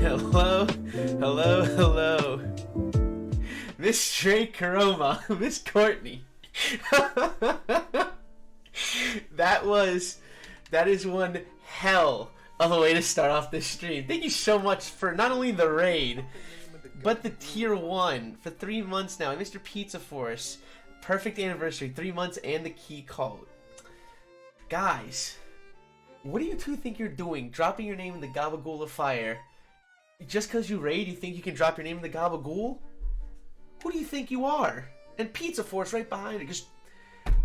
Hello, hello, hello. Miss Stray Karoma, Miss Courtney. That is one hell of a way to start off this stream. Thank you so much for not only the raid, but the tier 1 for 3 months now. Mr. Pizza Force, perfect anniversary, 3 months, and the Keycult. Guys, what do you two think you're doing? Dropping your name in the Gabagool of Fire. Just because you raid, you think you can drop your name in the Gabagool? Who do you think you are? And Pizza Force right behind it. Just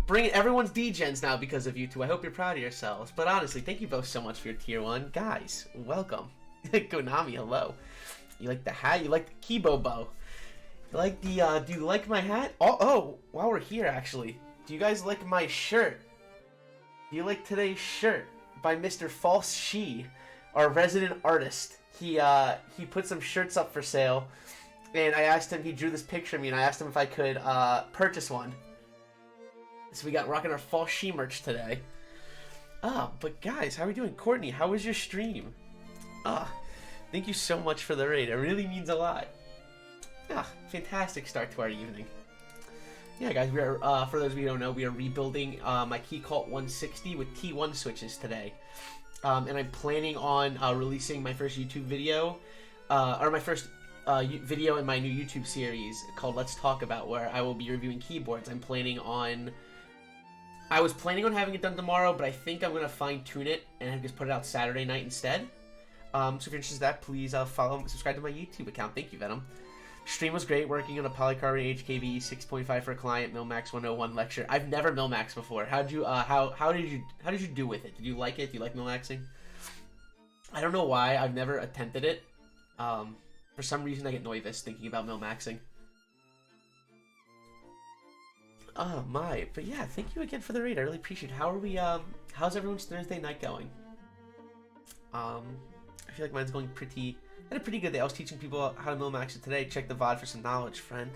bringing everyone's degens now because of you two. I hope you're proud of yourselves. But honestly, thank you both so much for your tier 1. Guys, welcome. Konami, hello. You like the hat? You like the Kibo bow? You like the, do you like my hat? Oh, while we're here, actually. Do you guys like my shirt? Do you like today's shirt by Mr. False She, our resident artist? He put some shirts up for sale, and I asked him, he drew this picture of me, and I asked him if I could purchase one. So we got rocking our False She merch today. But guys, how are we doing? Courtney, how was your stream? Thank you so much for the raid. It really means a lot. Fantastic start to our evening. Yeah, guys, we are, for those of you who don't know, we are rebuilding my Keycult 160 with T1 switches today. And I'm planning on releasing my first YouTube video, or my first video in my new YouTube series called Let's Talk About, where I will be reviewing keyboards. I was planning on having it done tomorrow, but I think I'm going to fine-tune it and just put it out Saturday night instead. So if you're interested in that, please follow and subscribe to my YouTube account. Thank you, Venom. Stream was great, working on a polycarbonate HKB 6.5 for a client, Milmax 101 lecture. I've never Milmaxed before. How did you do with it? Did you like it? Do you like Milmaxing? I don't know why. I've never attempted it. For some reason, I get nervous thinking about Milmaxing. Oh my! But yeah, thank you again for the raid. I really appreciate it. How are we? How's everyone's Thursday night going? I feel like mine's going pretty. I had a pretty good day. I was teaching people how to Milmax it today. Check the VOD for some knowledge, friend.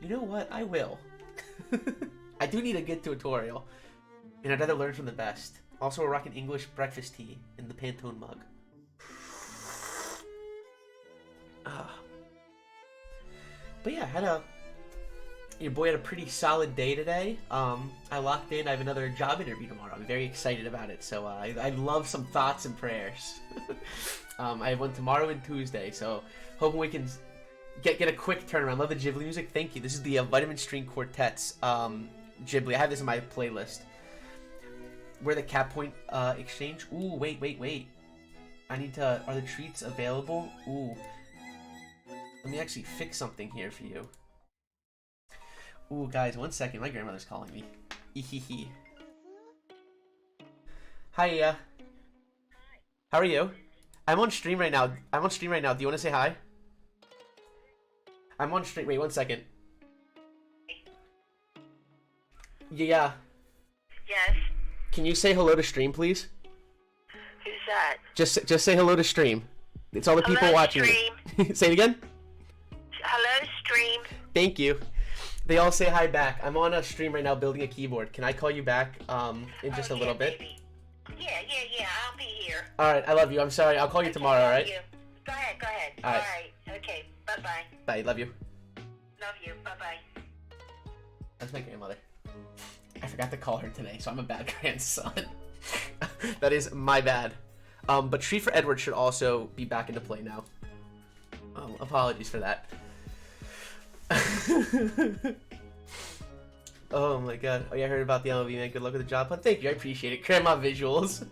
You know what? I will. I do need a good tutorial. And I'd rather learn from the best. Also, we're rocking English breakfast tea in the Pantone mug. But yeah, your boy had a pretty solid day today. I locked in. I have another job interview tomorrow. I'm very excited about it. So I'd love some thoughts and prayers. I have one tomorrow and Tuesday, so hoping we can get a quick turnaround. Love the Ghibli music. Thank you. This is the Vitamin String Quartet's Ghibli. I have this in my playlist. Where the Cap Point exchange. Ooh, wait. I need to. Are the treats available? Ooh. Let me actually fix something here for you. Ooh, guys, 1 second. My grandmother's calling me. Ehehe. Hi, how are you? I'm on stream right now. Do you want to say hi? I'm on stream. Wait, 1 second. Yeah. Yes. Can you say hello to stream, please? Who's that? Just say hello to stream. It's all the people watching. Stream. Say it again. Hello, stream. Thank you. They all say hi back. I'm on a stream right now building a keyboard. Can I call you back in just a little bit? Baby. Yeah. I'll be here. All right. I love you. I'm sorry. I'll call you tomorrow. All right. Go ahead. All right. Okay. Bye. Bye. Love you. Love you. Bye. That's my grandmother. I forgot to call her today, so I'm a bad grandson. That is my bad. But Treat for Edward should also be back into play now. Apologies for that. Oh my god. Oh yeah, I heard about the MLB, man. Good luck with the job hunt. Thank you, I appreciate it. Grandma visuals.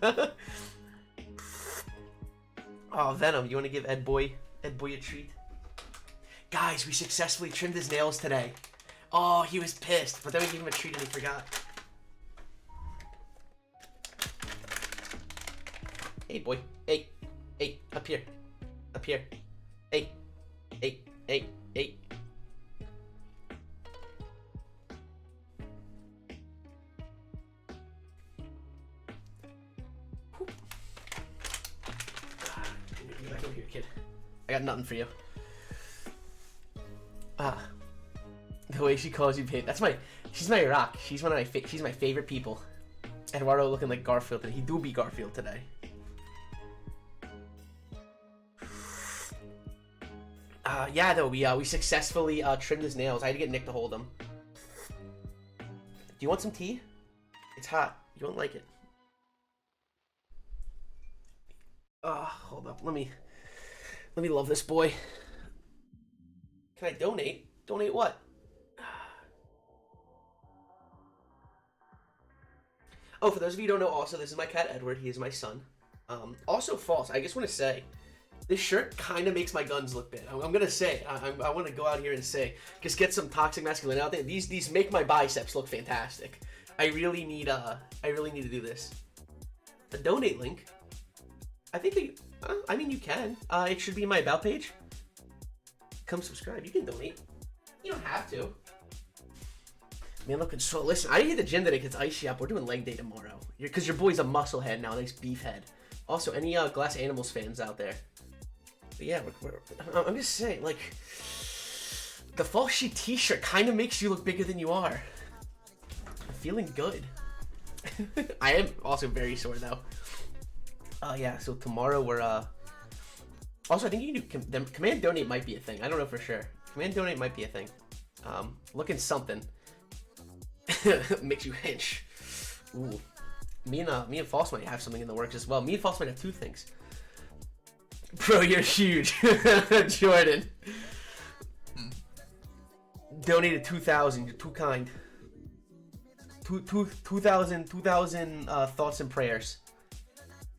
Oh, Venom, you want to give Ed Boy a treat? Guys, we successfully trimmed his nails today. Oh, he was pissed, but then we gave him a treat and he forgot. Hey, boy. Hey, up here. Hey. Get back over here, kid. I got nothing for you. The way she calls you babe. She's my rock. She's my favorite people. Eduardo looking like Garfield. He do be Garfield today. Yeah, though, we successfully trimmed his nails. I had to get Nick to hold them. Do you want some tea? It's hot. You won't like it. Hold up. Let me love this boy. Can I donate? Donate what? Oh, for those of you who don't know, also, this is my cat, Edward. He is my son. Also false. I just want to say, this shirt kind of makes my guns look big. I'm going to say, I want to go out here and say, just get some toxic masculinity out there. These make my biceps look fantastic. I really need to do this. The donate link, I think you can. It should be in my about page. Come subscribe. You can donate. You don't have to. Man, looking so. Listen, I hit the gym today because it's icy up. We're doing leg day tomorrow. Because your boy's a muscle head now, nice beef head. Also, any Glass Animals fans out there? But yeah, I'm just saying, like, the false sheet T-shirt kind of makes you look bigger than you are. I'm feeling good. I am also very sore though. Yeah. So tomorrow we're Also, I think you can do command donate might be a thing. I don't know for sure. Command donate might be a thing. Looking something. Makes you hinge. Ooh. Me and False might have something in the works as well. Me and False might have two things. Bro, you're huge. Jordan. Donated 2,000. You're too kind. 2,000 thoughts and prayers.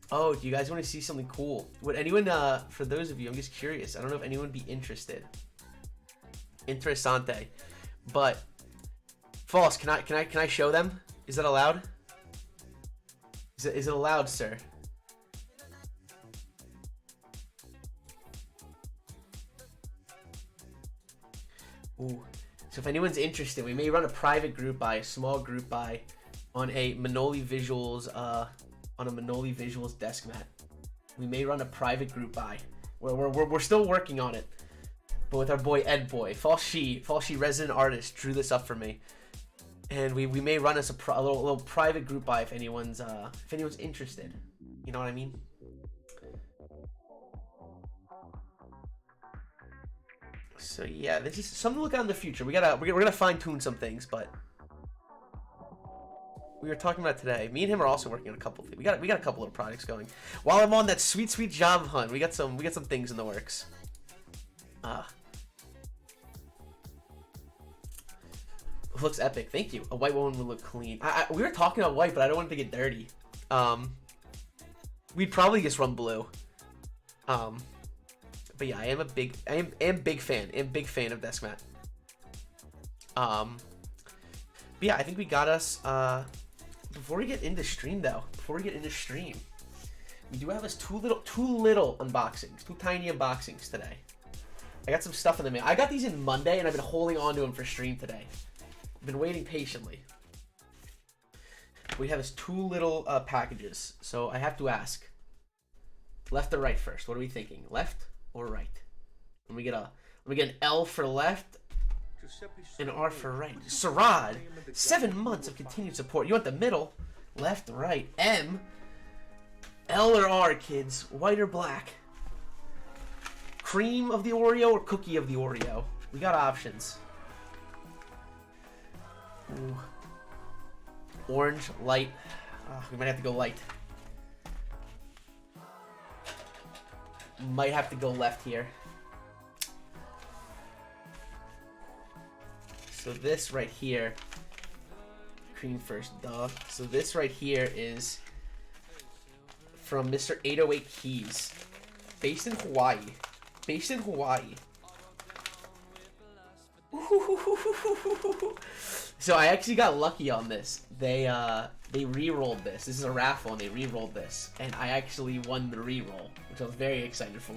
Oh, do you guys want to see something cool? Would anyone, for those of you, I'm just curious. I don't know if anyone would be interested. Interessante. But False, can I show them? Is that allowed? Is it allowed, sir? Ooh. So if anyone's interested, we may run a private group buy, a small group buy, on a Manoli Visuals, desk mat. We may run a private group buy. We're still working on it. But with our boy Ed Boy, False She resident artist, drew this up for me. And we may run us a little private group buy if anyone's interested. You know what I mean? So yeah, this is something to look at in the future. We're gonna fine tune some things, but we were talking about today. Me and him are also working on a couple things. We got a couple of projects going. While I'm on that sweet job hunt, we got some things in the works. Looks epic. Thank you. A white woman would look clean. We were talking about white, but I don't want it to get dirty. We'd probably just run blue. But yeah, I am big fan. I'm big fan of desk mat. But yeah, I think we got us. Before we get into stream though, we do have us two little unboxings, two tiny unboxings today. I got some stuff in the mail. I got these in Monday, and I've been holding on to them for stream today. I've been waiting patiently. We have us two little packages, so I have to ask. Left or right first? What are we thinking? Left or right? Let me get an L for left, an R for right. Sarad, 7 months of continued support. You want the middle? Left, right. M, L or R, kids? White or black? Cream of the Oreo or cookie of the Oreo? We got options. Ooh. Orange, light. We might have to go light. Might have to go left here. So this right here, cream first, duh. So this right here is from Mr. 808 Keys, based in Hawaii. So I actually got lucky on this. They re-rolled this. This is a raffle, and they re-rolled this, and I actually won the re-roll, which I was very excited for.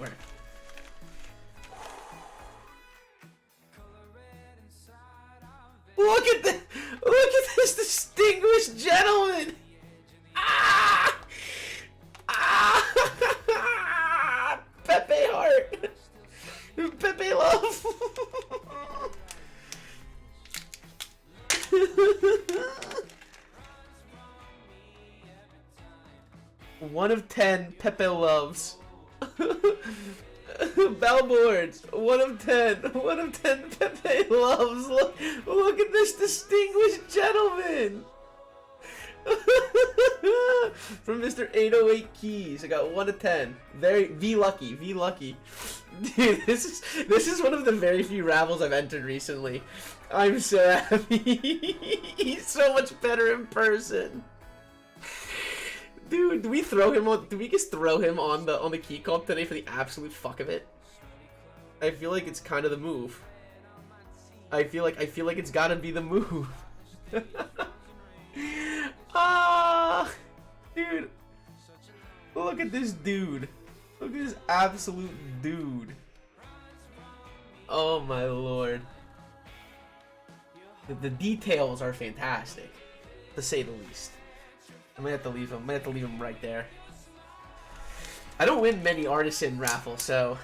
Look at this distinguished gentleman. Pepe heart. Pepe love. One of 10 Pepe loves. Bellboards, 1 of 10. 1 of 10 Pepe loves. Look at this distinguished gentleman. From Mr. 808 Keys, I got 1 of 10. Very V lucky. Dude, this is one of the very few raffles I've entered recently. I'm so happy. He's so much better in person. Dude, do we just throw him on the Keycult today for the absolute fuck of it? I feel like it's kind of the move. I feel like it's gotta be the move. Dude. Look at this dude. Look at this absolute dude. Oh my lord. The details are fantastic, to say the least. I might have to leave him right there. I don't win many artisan raffles, so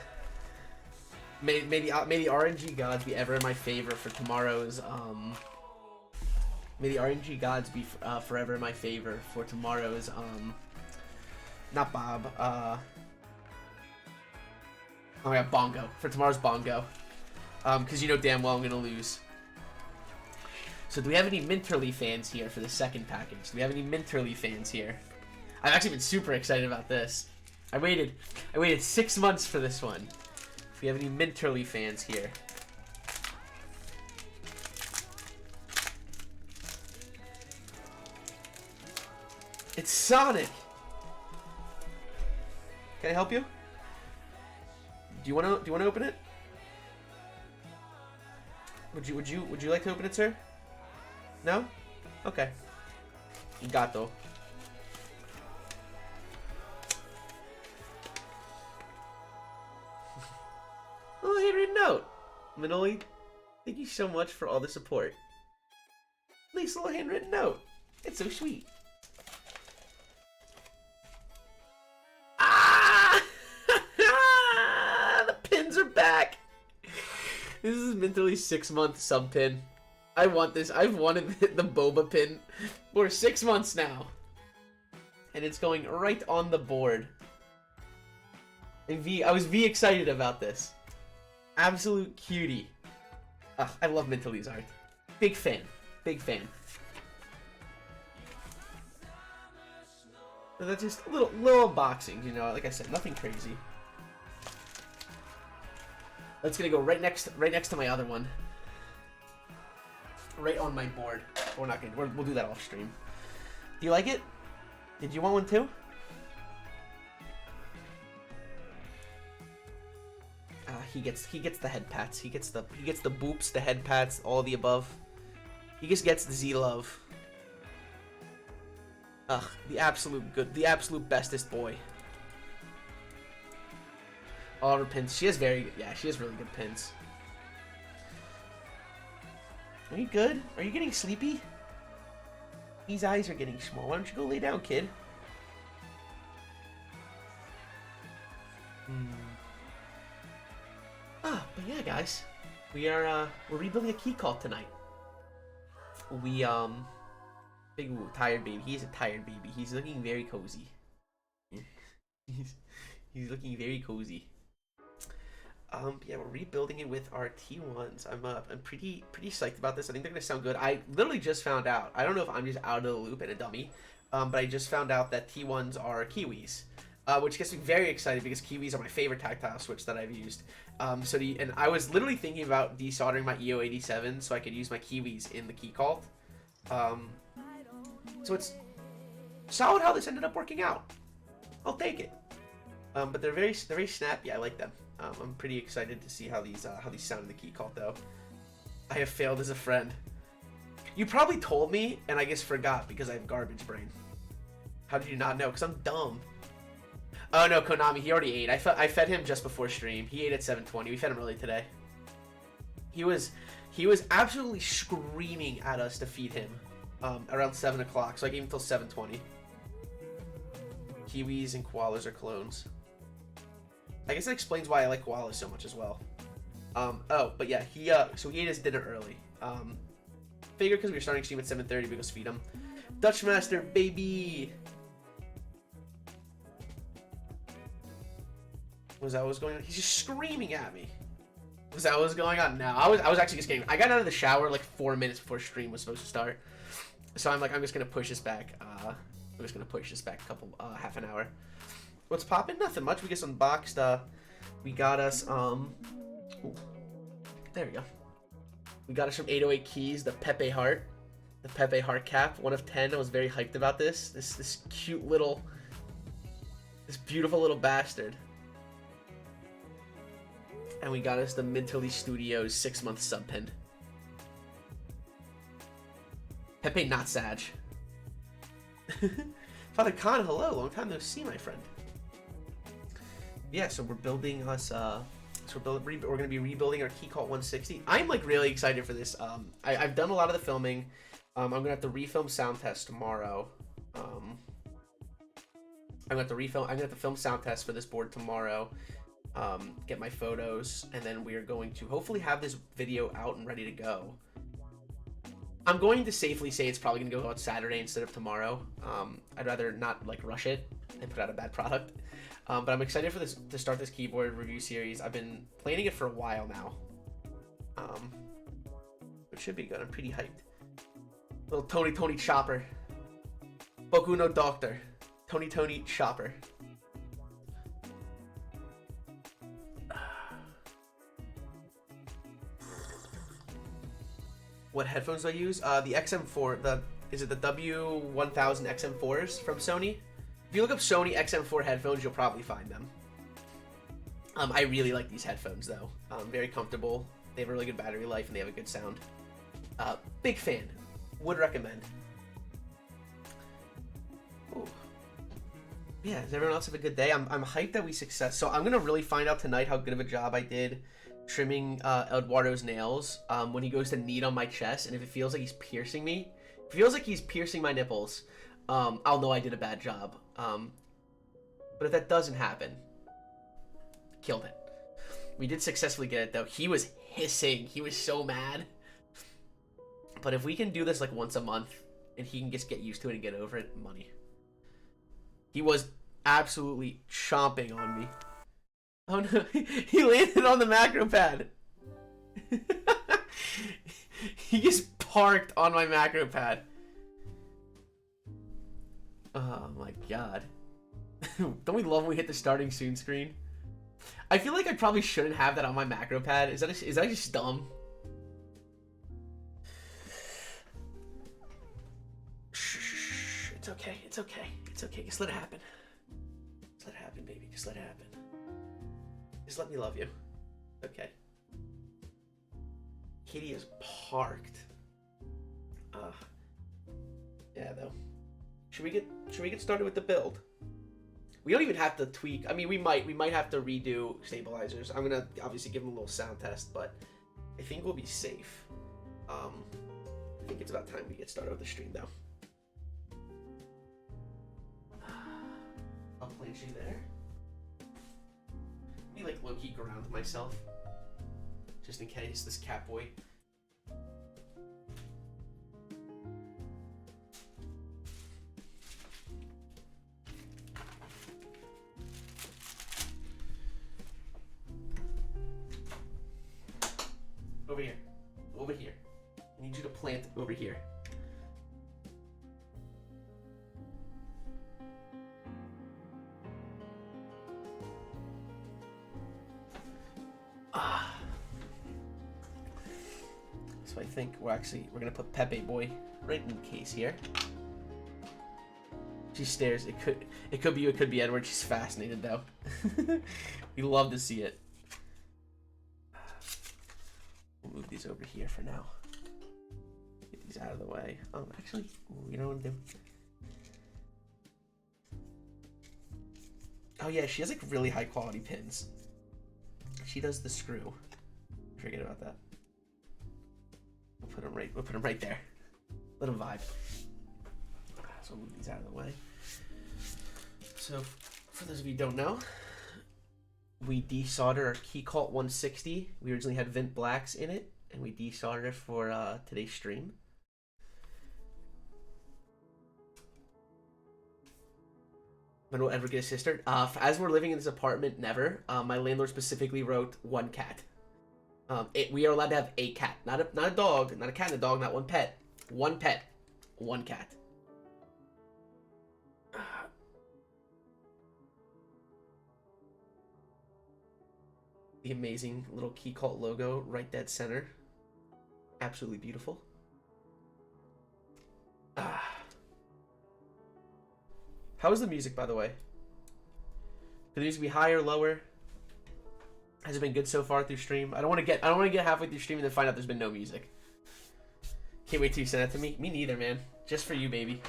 may the RNG gods be ever in my favor for tomorrow's may the RNG gods be forever in my favor for tomorrow's not Bob, oh yeah, Bongo, for tomorrow's Bongo, because you know damn well I'm gonna lose. So do we have any Minterly fans here for the second package? Do we have any Minterly fans here? I've actually been super excited about this. I waited 6 months for this one. If we have any Minterly fans here. It's Sonic. Can I help you? Do you want to open it? Would you like to open it, sir? No? Okay. Gato. Oh, handwritten note. Manoli, thank you so much for all the support. Nice little handwritten note. It's so sweet. Ah! The pins are back. This is mentally 6-month sub pin. I want this. I've wanted the boba pin for 6 months now. And it's going right on the board. And I was excited about this. Absolute cutie. Ugh, I love Mentali's art. Big fan. Big fan. So that's just little unboxings, you know, like I said, nothing crazy. That's gonna go right next to my other one. Right on my board. We're not gonna. We'll do that off stream. Do you like it? Did you want one too? He gets the head pats. He gets the boops, the head pats, all of the above. He just gets the Z love. Ugh, the absolute bestest boy. All of her pins. She has really good pins. Are you good? Are you getting sleepy? These eyes are getting small. Why don't you go lay down, kid? But yeah, guys, we're rebuilding a Keycult tonight. Big tired baby. He's a tired baby. He's looking very cozy. he's looking very cozy. Yeah, we're rebuilding it with our T1s. I'm pretty psyched about this. I think they're gonna sound good. I literally just found out. I don't know if I'm just out of the loop and a dummy, but I just found out that T1s are Kiwis, which gets me very excited because Kiwis are my favorite tactile switch that I've used. And I was literally thinking about desoldering my EO87 so I could use my Kiwis in the Keycult. So it's solid how this ended up working out. I'll take it. But they're very snappy. I like them. I'm pretty excited to see how these sound in the Keycult though. I have failed as a friend. You probably told me, and I just forgot because I have garbage brain. How did you not know? Because I'm dumb. Oh no, Konami, he already ate. I fed him just before stream. He ate at 7:20. We fed him early today. He was absolutely screaming at us to feed him around 7 o'clock. So I gave him till 7:20. Kiwis and koalas are clones. I guess that explains why I like koalas so much as well. Oh, but yeah, so he ate his dinner early. Figured because we were starting stream at 7:30, we go feed him. Dutchmaster, baby! Was that what was going on? He's just screaming at me. Was that what was going on? No, I was actually just kidding. I got out of the shower like 4 minutes before stream was supposed to start. So I'm like, I'm just gonna push this back. I'm just gonna push this back a couple, half an hour. What's popping? Nothing much. We just unboxed, we got us, ooh, there we go. We got us from 808 Keys, the Pepe Heart. The Pepe Heart cap, 1 of 10. I was very hyped about this. This cute little, this beautiful little bastard. And we got us the Mentally Studios 6-month sub pin. Pepe not Sag. Father Khan, hello. Long time no see, my friend. Yeah, so we're building us, we're going to be rebuilding our Keycult 160. I'm like really excited for this. I've done a lot of the filming. I'm going to have to refilm sound test tomorrow. I'm going to have to film sound test for this board tomorrow. Get my photos, and then we are going to hopefully have this video out and ready to go. I'm going to safely say it's probably going to go out Saturday instead of tomorrow. I'd rather not like rush it and put out a bad product. But I'm excited for this to start this keyboard review series. I've been planning it for a while now. It should be good. I'm pretty hyped. Little Tony Chopper. Boku no Doctor. Tony Chopper. What headphones do I use? The XM4, is it the W1000 XM4s from Sony? If you look up Sony XM4 headphones, you'll probably find them. I really like these headphones though. Very comfortable. They have a really good battery life and they have a good sound. Big fan. Would recommend. Ooh. Yeah, does everyone else have a good day? I'm hyped that we So I'm gonna really find out tonight how good of a job I did trimming Eduardo's nails when he goes to knead on my chest, and if it feels like he's piercing me, if it feels like he's piercing my nipples, I'll know I did a bad job. But if that doesn't happen, killed it. We did successfully get it though. He was hissing. He was so mad. But if we can do this like once a month and he can just get used to it and get over it, money. He was absolutely chomping on me. Oh no, he landed on the macro pad. He just parked on my macro pad. Oh my god. Don't we love when we hit the starting soon screen? I feel like I probably shouldn't have that on my macro pad. Is that just dumb? Shh, it's okay, it's okay, it's okay. Just let it happen. Just let it happen, baby. Just let it happen. Just let me love you. Okay. Kitty is parked. Yeah, though. Should we get started with the build? We don't even have to tweak. I mean, we might have to redo stabilizers. I'm gonna obviously give them a little sound test, but I think we'll be safe. I think it's about time we get started with the stream, though. I'll place you there. Let me like low-key ground myself, just in case this cat boy. Over here. Over here. I need you to plant over here. So I think we're gonna put Pepe boy right in the case here. She stares. It could be you, it could be Edward. She's fascinated though. We love to see it. We'll move these over here for now. Get these out of the way. Actually, you know what to do? Oh yeah, she has like really high quality pins. She does the screw. Forget about that. We'll put them right there. Let them vibe. So we'll move these out of the way. So, for those of you who don't know, we desoldered our Keycult 160. We originally had Vint Blacks in it, and we desoldered it for today's stream. When we'll ever get a sister? As we're living in this apartment, never. My landlord specifically wrote 1 cat. We are allowed to have a cat, not a dog, not a cat and a dog, not 1 pet. 1 pet, 1 cat. The amazing little Keycult logo right dead center. Absolutely beautiful. How is the music, by the way? Could the music be higher, lower? Has it been good so far through stream? I don't want to get halfway through stream and then find out there's been no music. Can't wait till you send that to me. Me neither, man. Just for you, baby.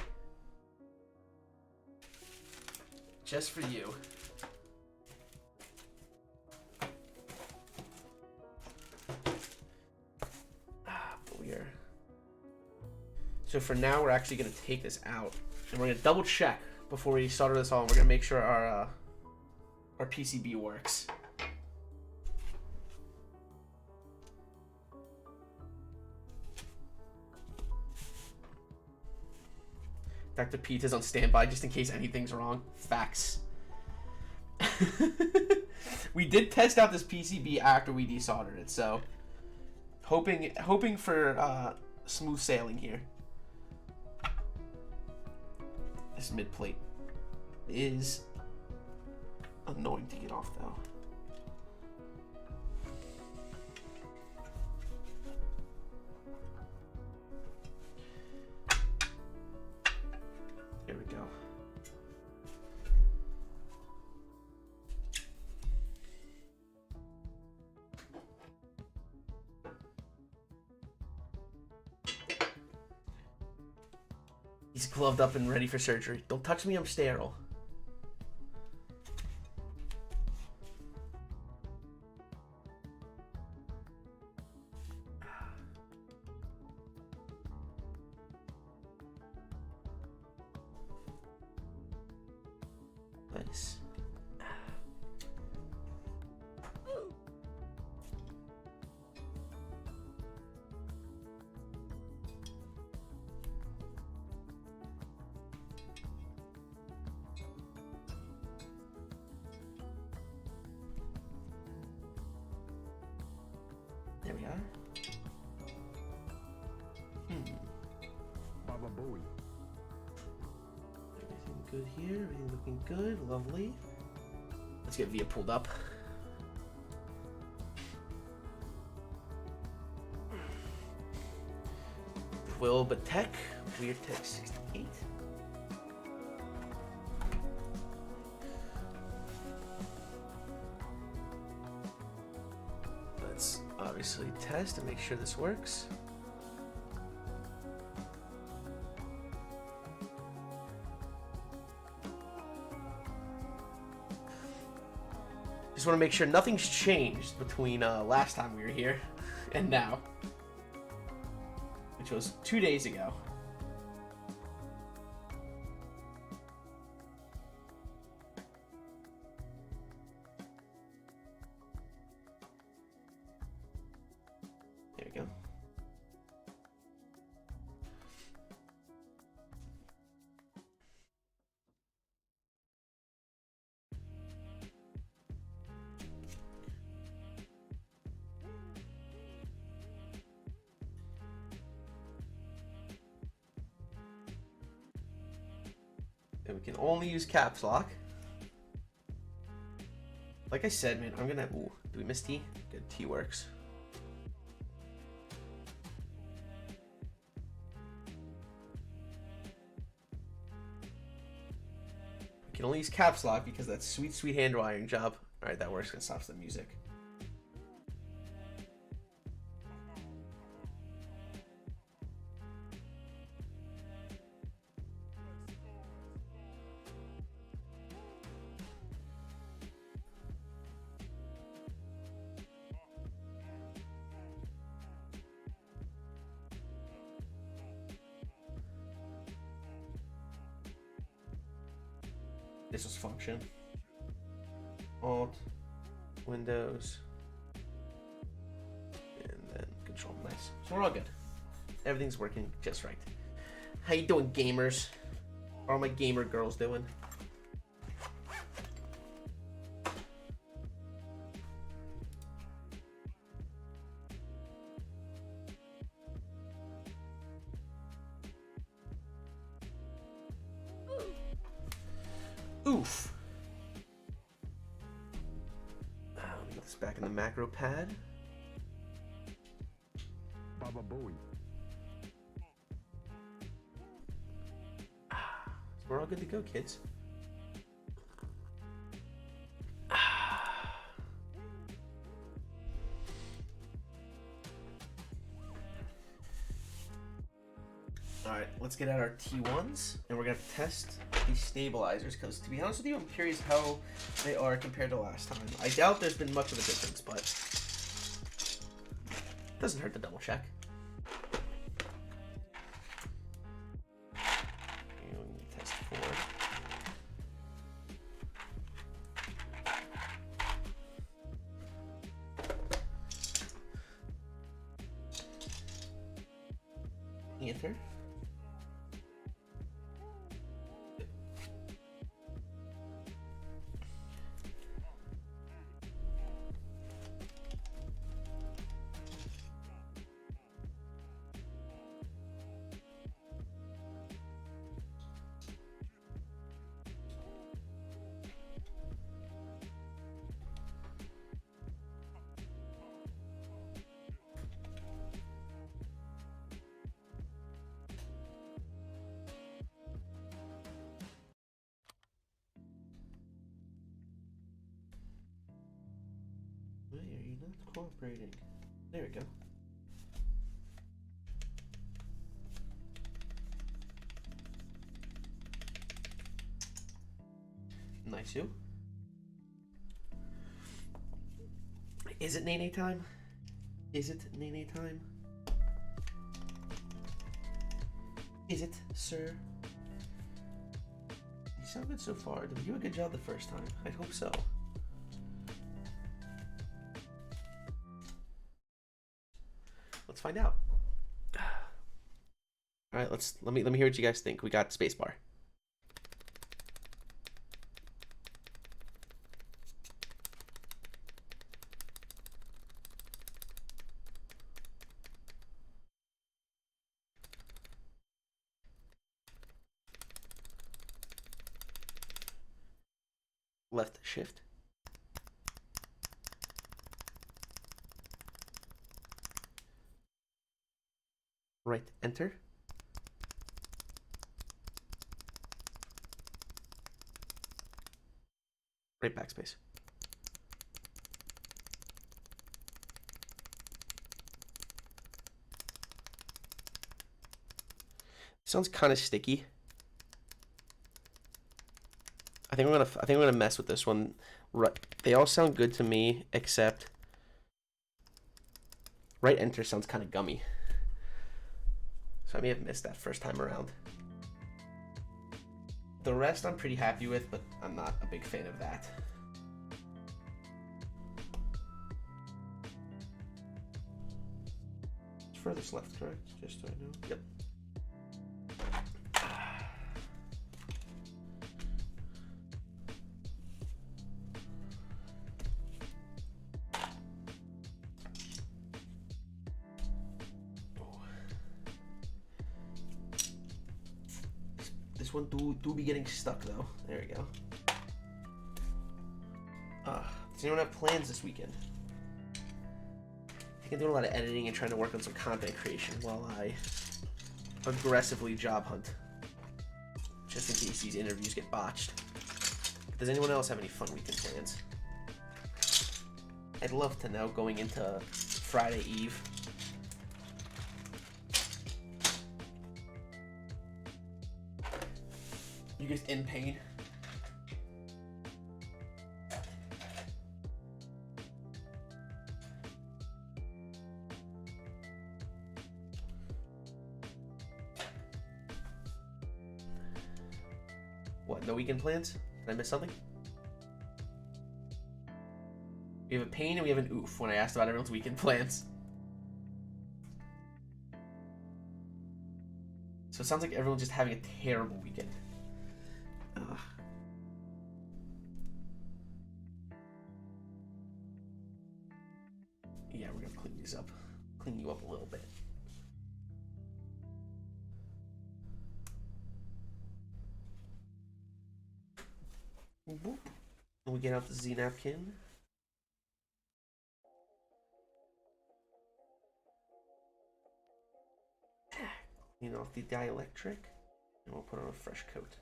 Just for you. But we are. So for now, we're actually gonna take this out, and we're gonna double check before we solder this on. We're gonna make sure our PCB works. Dr. Pete is on standby just in case anything's wrong. Facts. We did test out this PCB after we desoldered it, so hoping for smooth sailing here. This mid plate is annoying to get off, though. There we go. He's gloved up and ready for surgery. Don't touch me, I'm sterile. Nice. There we are. Baba Bowie. Everything good here. Everything looking good. Lovely. Let's get Via pulled up. Will Batek, Weird Tech 68. Let's obviously test and make sure this works. Just want to make sure nothing's changed between last time we were here and now, which was 2 days ago. There we go. And we can only use caps lock. Like I said, man, I'm gonna. Ooh, do we miss T? Good, T works. We can only use caps lock because that's sweet, sweet hand wiring job. All right, that works. Gonna stop the music. This was function. Alt, Windows, and then Control. Nice. So we're all good. Everything's working just right. How you doing, gamers? How are my gamer girls doing? Oof. Let me get this back in the macro pad. Baba Bowie. We're all good to go, kids. Alright, let's get out our T1s, and we're going to test these stabilizers, because to be honest with you, I'm curious how they are compared to last time. I doubt there's been much of a difference, but it doesn't hurt to double check. Test 4. Aether. Why are you not cooperating? There we go. Nice you. Is it Nene time? Is it Nene time? Is it, sir? You sound good so far. Did we do a good job the first time? I hope so. Let's find out. All right, let me hear what you guys think. We got spacebar. Left shift. Right enter. Right backspace. Sounds kind of sticky. I think I'm gonna mess with this one. Right, they all sound good to me except right enter sounds kind of gummy. So I may have missed that first time around. The rest I'm pretty happy with, but I'm not a big fan of that. It's furthest left, correct? Just so I know. Yep. This one do be getting stuck though. There we go. Does anyone have plans this weekend? I think I'm doing a lot of editing and trying to work on some content creation while I aggressively job hunt. Just in case these interviews get botched. Does anyone else have any fun weekend plans? I'd love to know going into Friday Eve. You guys in pain? What, no weekend plans? Did I miss something? We have a pain and we have an oof when I asked about everyone's weekend plans. So it sounds like everyone's just having a terrible weekend. Yeah, we're gonna clean these up. Clean you up a little bit. We get out the Z napkin. Clean off the dielectric, and we'll put on a fresh coat.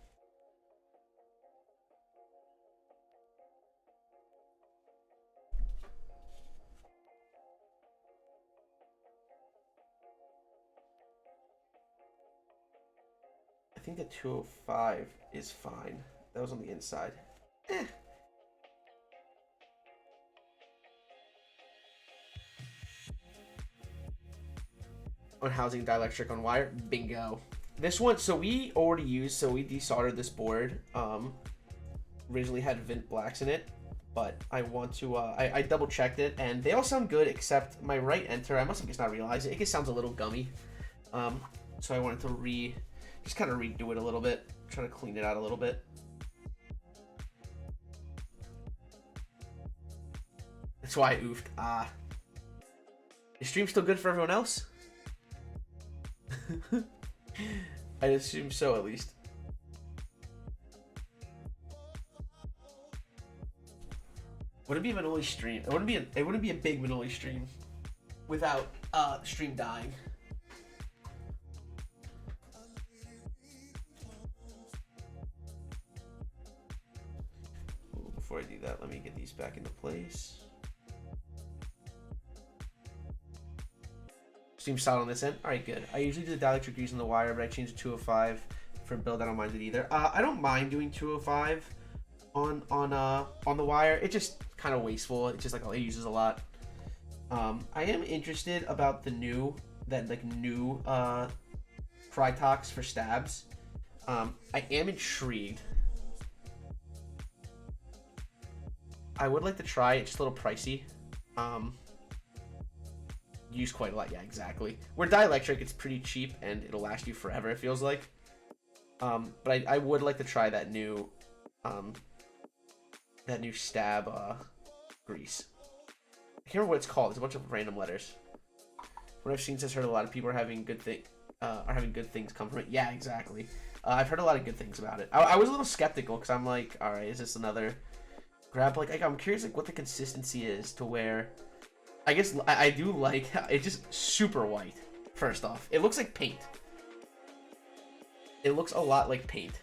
I think the 205 is fine. That was on the inside. On housing dielectric on wire, bingo. This one, so we already used, so we desoldered this board. Originally had Vint blacks in it, but I want to, I double checked it, and they all sound good except my right enter. I must have just not realized it. It just sounds a little gummy. So I wanted to just kind of redo it a little bit, try to clean it out a little bit. That's why I oofed. Is stream still good for everyone else? I'd assume so, at least. Would it be a Manoli stream? It wouldn't be a big Manoli stream without the stream dying. Ooh, before I do that, let me get these back into place. Stream solid on this end. All right, good. I usually do the dielectric using the wire, but I changed to 205 for a build. I don't mind it either. I don't mind doing 205 on the wire. It's just kind of wasteful. It's just like, it uses a lot. I am interested about the new Prytox for stabs. I am intrigued. I would like to try it. It's just a little pricey. Use quite a lot. Yeah, exactly. Where dielectric, it's pretty cheap and it'll last you forever, it feels like. But I would like to try that new stab grease. I can't remember what it's called. It's a bunch of random letters. What I've seen since heard a lot of people are having good things come from it. Yeah, exactly. I've heard a lot of good things about it. I was a little skeptical because I'm like, all right, is this another grab? Like I'm curious like what the consistency is to where. I guess I do like it's just super white. First off, it looks like paint. It looks a lot like paint.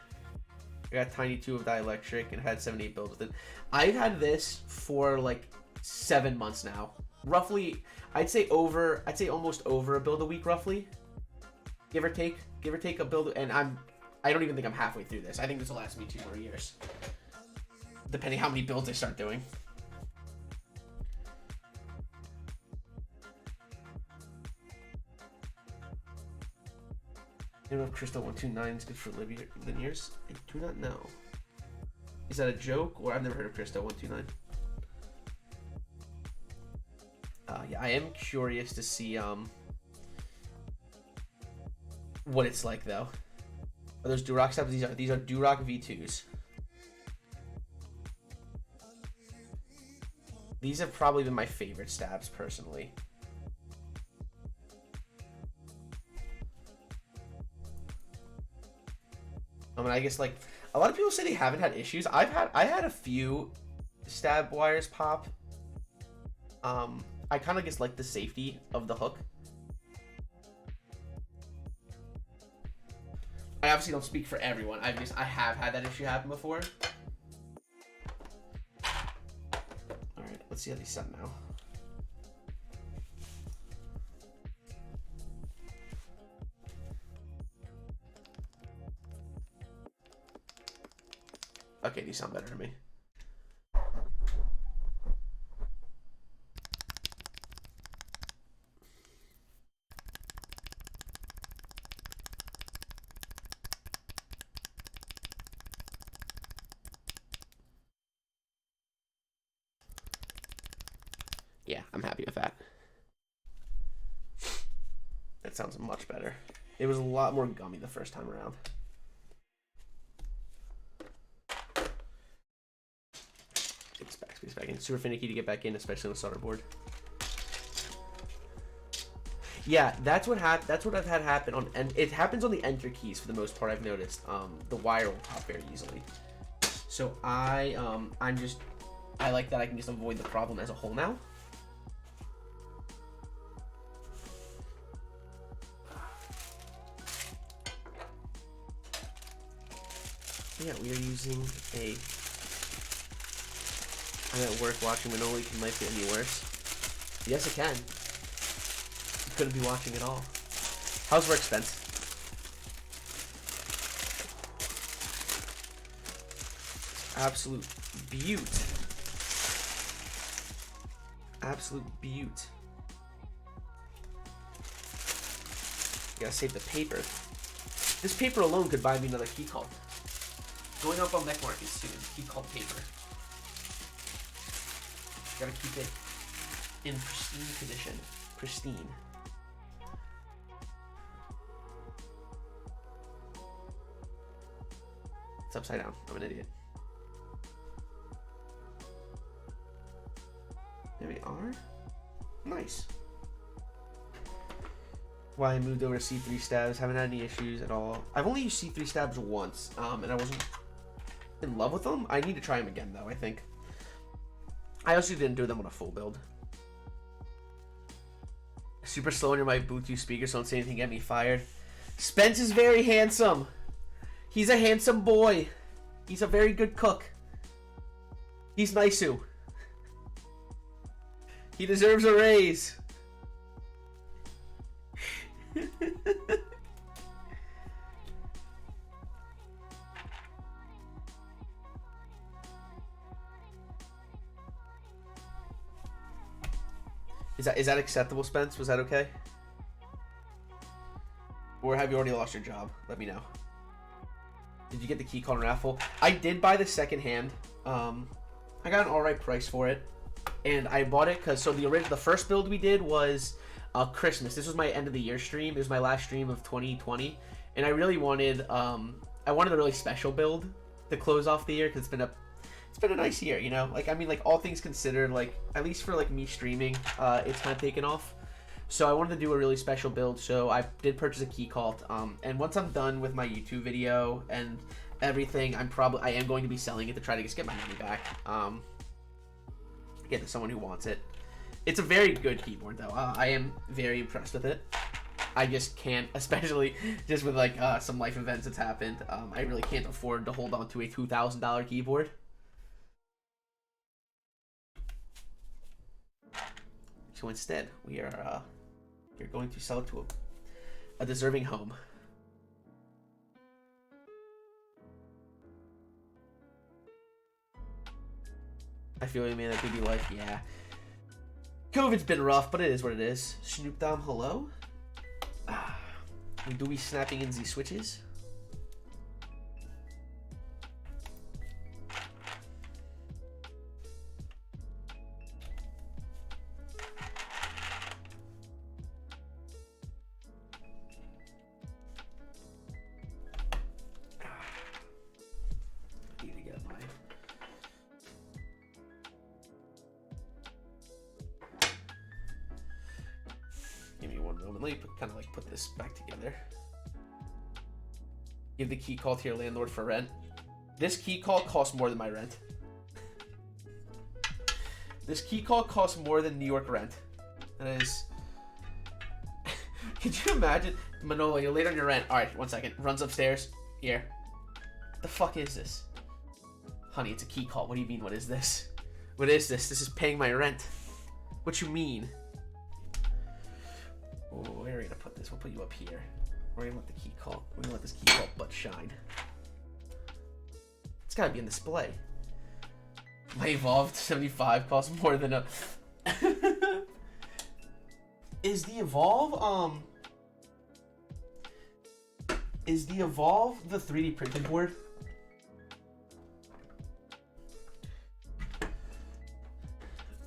I got Tiny 2 of dielectric and had 78 builds with it. I've had this for like 7 months now, roughly. I'd say almost over a build a week, roughly, give or take a build. And I don't even think I'm halfway through this. I think this will last me 2 more years, depending how many builds I start doing. I don't know if Crystal 129 is good for linears. I do not know. Is that a joke, or I've never heard of Crystal 129? Yeah, I am curious to see what it's like though. Are those Durock stabs? These are Durock V2s. These have probably been my favorite stabs personally. I mean, I guess like a lot of people say they haven't had issues. I had a few stab wires pop. I kind of just like the safety of the hook. I obviously don't speak for everyone. I have had that issue happen before. All right, let's see how these sound now. Okay, these sound better to me. Yeah, I'm happy with that. That sounds much better. It was a lot more gummy the first time around. Space back in. Super finicky to get back in, especially on a solder board. Yeah, that's what I've had happen on, and it happens on the enter keys for the most part. I've noticed the wire will pop very easily. So I'm just I like that I can just avoid the problem as a whole now. Yeah, we are using a... I'm at work watching Manoli. Can life get any worse? Yes, it can. You couldn't be watching at all. How's work, Spence? Absolute beaut. Absolute beaut. Gotta save the paper. This paper alone could buy me another Keycult. Going up on Mech Market soon. Keycult paper. Gotta keep it in pristine condition. Pristine. It's upside down. I'm an idiot. There we are. Nice. Why I moved over to C3 stabs. Haven't had any issues at all. I've only used C3 stabs once, and I wasn't in love with them. I need to try them again, though, I think. I also didn't do them on a full build. Super slow under my Bluetooth speaker, so don't say anything, get me fired. Spence is very handsome. He's a handsome boy. He's a very good cook. He's Nisu. He deserves a raise. Is that acceptable, Spence? Was that okay? Or have you already lost your job? Let me know. Did you get the Keycult raffle? I did buy the second hand. I got an alright price for it. And I bought it because, so the first build we did was Christmas. This was my end of the year stream. It was my last stream of 2020. And I really wanted, I wanted a really special build to close off the year because it's been a nice year, you know? Like, I mean, like, all things considered, like, at least for, like, me streaming, it's kind of taken off. So I wanted to do a really special build, so I did purchase a Keycult. And once I'm done with my YouTube video and everything, I am going to be selling it to try to just get my money back. Get to someone who wants it. It's a very good keyboard, though. I am very impressed with it. I just can't, especially just with, like, some life events that's happened. I really can't afford to hold on to a $2,000 keyboard. So instead, we're going to sell it to a deserving home. I feel you, man. That could be life. Yeah. COVID's been rough, but it is what it is. Snoop Dom, hello. We do be snapping in the switches. Put this back together. Give the Keycult to your landlord for rent. This Keycult costs more than my rent. This Keycult costs more than New York rent. That is... Could you imagine? Manoli, you're late on your rent. Alright, 1 second. Runs upstairs. Here. What the fuck is this? Honey, it's a Keycult. What do you mean, what is this? What is this? This is paying my rent. What you mean? Oh, where are we gonna put this? We'll put you up here. We're gonna let the Keycult. We're gonna let this Keycult butt shine. It's gotta be in display. My Evolved 75 costs more than a. Is the Evolve Is the Evolve the 3D printed board?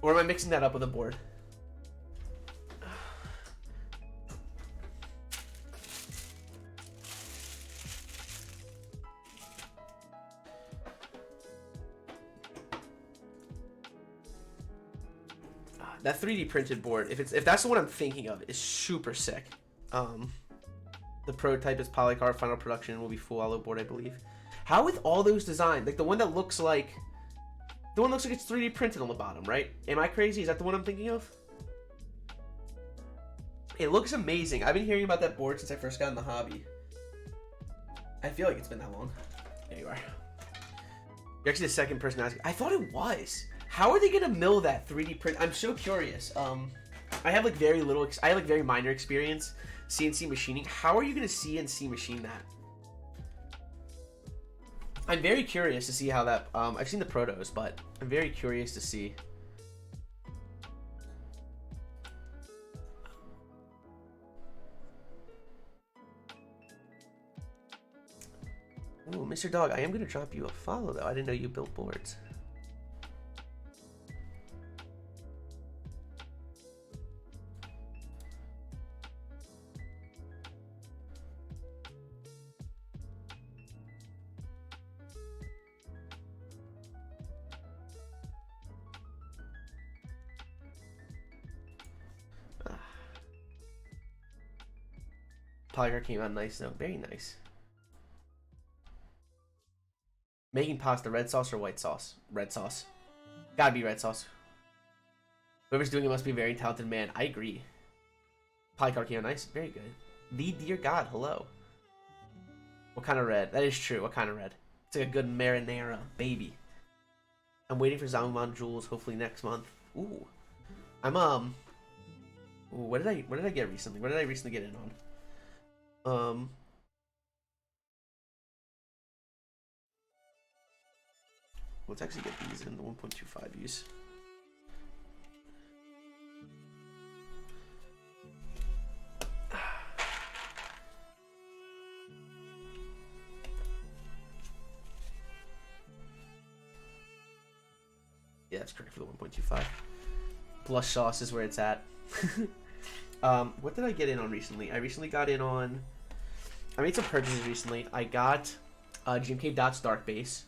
Or am I mixing that up with a board? That 3D printed board, if that's the one I'm thinking of, is super sick. The prototype is polycarb. Final production will be full allo board, I believe. How with all those designs, like the one that looks like The one looks like it's 3D printed on the bottom, right? Am I crazy? Is that the one I'm thinking of? It looks amazing. I've been hearing about that board since I first got in the hobby. I feel like it's been that long. There you are. You're actually the second person asking. I thought it was. How are they gonna mill that 3D print? I'm so curious. I have like very little. I have like very minor experience CNC machining. How are you gonna CNC machine that? I'm very curious to see how that. I've seen the protos, but I'm very curious to see. Ooh, Mr. Dog, I am gonna drop you a follow though. I didn't know you built boards. Polycar came out nice though. Very nice. Making pasta, red sauce or white sauce? Red sauce. Gotta be red sauce. Whoever's doing it must be a very talented man. I agree. Polycar came out nice. Very good. The dear God, hello. What kind of red? That is true. What kind of red? It's like a good marinara, baby. I'm waiting for Zalman Jewels, hopefully next month. Ooh. I'm Ooh, what did I get recently? What did I recently get in on? Let's actually get these in the 1.25 use. Yeah, that's correct for the 1.25. Blush sauce is where it's at. What did I get in on recently? I recently got in on... I made some purchases recently. I got GMK Dot's Dark Base.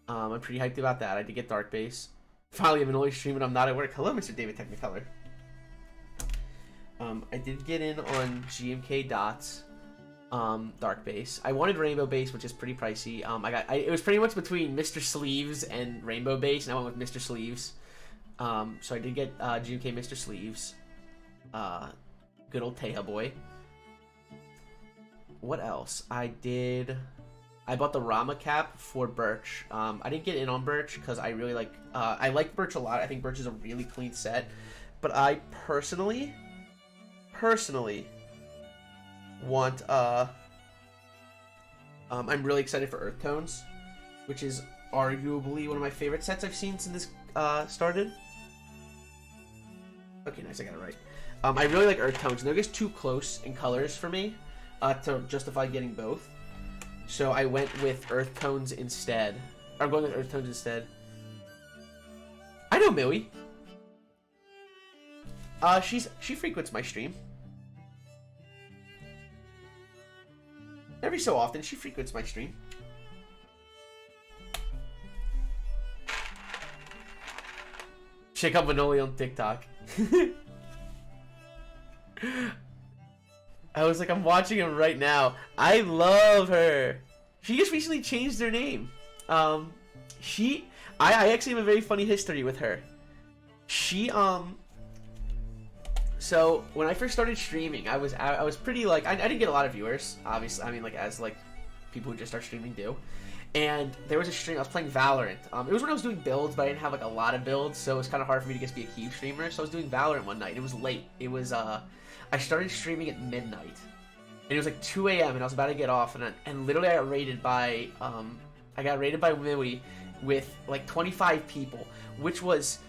I'm pretty hyped about that. I did get Dark Base. Finally, I'm Manoli stream and I'm not at work. Hello, Mr. David Technicolor. I did get in on GMK Dot's Dark Base. I wanted Rainbow Base, which is pretty pricey. It was pretty much between Mr. Sleeves and Rainbow Base, and I went with Mr. Sleeves. So I did get GMK Mr. Sleeves. Good old Teja boy. What else? I bought the Rama cap for Birch. I didn't get in on Birch because I really like... I like Birch a lot. I think Birch is a really clean set. But I personally want... I'm really excited for Earth Tones, which is arguably one of my favorite sets I've seen since this started. Okay, nice. I got it right. I really like Earth Tones. They're just too close in colors for me to justify getting both. So I went with Earth Tones instead. I'm going with Earth Tones instead. I know Millie. She frequents my stream. Every so often, she frequents my stream. Check out Manoli on TikTok. I was like, I'm watching him right now. I love her. She just recently changed her name. I actually have a very funny history with her. So when I first started streaming, I was pretty like, I didn't get a lot of viewers, obviously. I mean, like, as like people who just start streaming do. And there was a stream, I was playing Valorant. It was when I was doing builds, but I didn't have like a lot of builds, so it was kind of hard for me to just be a Cube streamer. So I was doing Valorant one night, and it was late. It was, I started streaming at midnight. And it was like 2 a.m. and I was about to get off, and literally I got raided by, Millie with like 25 people, which was,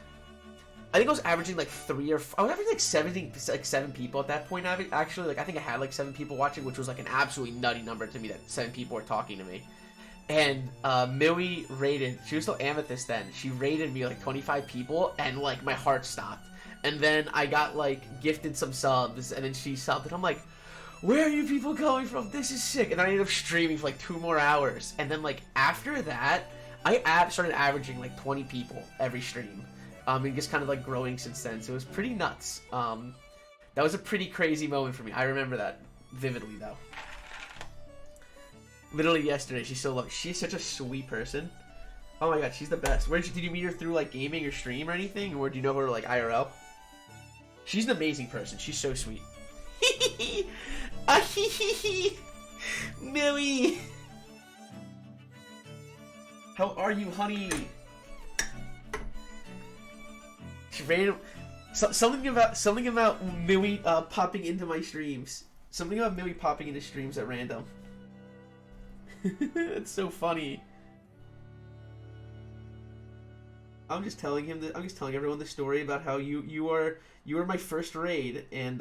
I think I was averaging like I was averaging like 7 people at that point. Actually, like I think I had like 7 people watching, which was like an absolutely nutty number to me that 7 people were talking to me. And Millie raided, she was still Amethyst then, she raided me like 25 people, and like my heart stopped. And then I got like gifted some subs, and then she subbed, and I'm like, where are you people coming from? This is sick. And I ended up streaming for like 2 more hours. And then like after that, I started averaging like 20 people every stream. And just kind of like growing since then. So it was pretty nuts. That was a pretty crazy moment for me. I remember that vividly though. Literally yesterday, she's so lovely. She's such a sweet person. Oh my god, she's the best. Did you meet her through like gaming or stream or anything, or do you know her like IRL? She's an amazing person. She's so sweet. Millie, how are you, honey? She random. Something about Millie popping into my streams. Something about Millie popping into streams at random. It's so funny. I'm just telling everyone the story about how you were my first raid and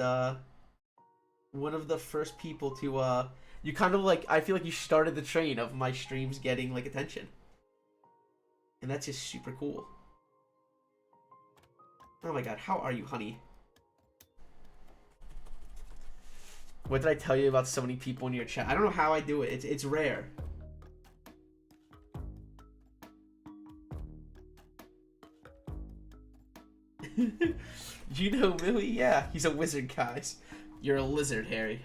one of the first people to you kind of like, I feel like you started the train of my streams getting like attention. And that's just super cool. Oh my god, how are you, honey? What did I tell you about so many people in your chat? I don't know how I do it. It's rare. You know Millie? Yeah, he's a wizard, guys. You're a lizard, Harry.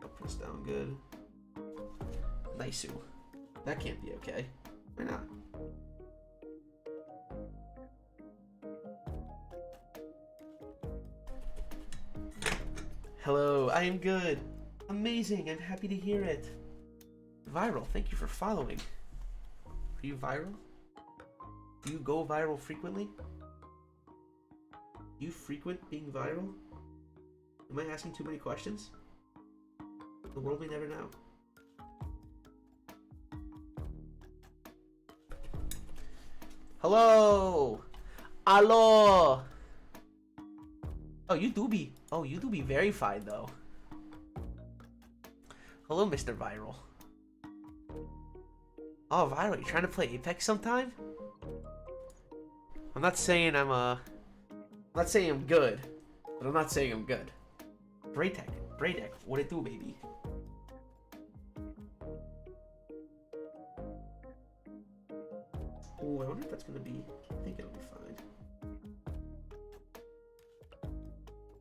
I'll press down good. Nice. That can't be okay. Why not? Hello, I am good. Amazing, I'm happy to hear it. Viral, thank you for following. Are you viral? Do you go viral frequently? You frequent being viral? Am I asking too many questions? The world may never know. Hello! Hello! Oh, you do be verified though. Hello, Mr. Viral. Oh, Viral, you trying to play Apex sometime? I'm not saying I'm good, but I'm not saying I'm good. Braydeck, what it do, baby? Oh, I wonder if that's gonna be. I think it'll be fine.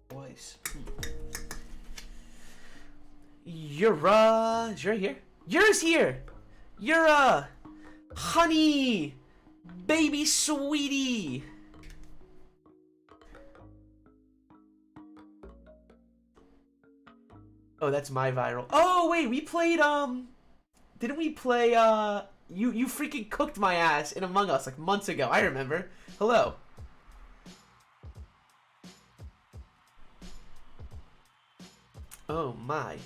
Twice. You're here. You're here. You're honey, baby, sweetie. Oh, that's my viral. Oh wait, we played didn't we play you freaking cooked my ass in Among Us like months ago. I remember. Hello. Oh my.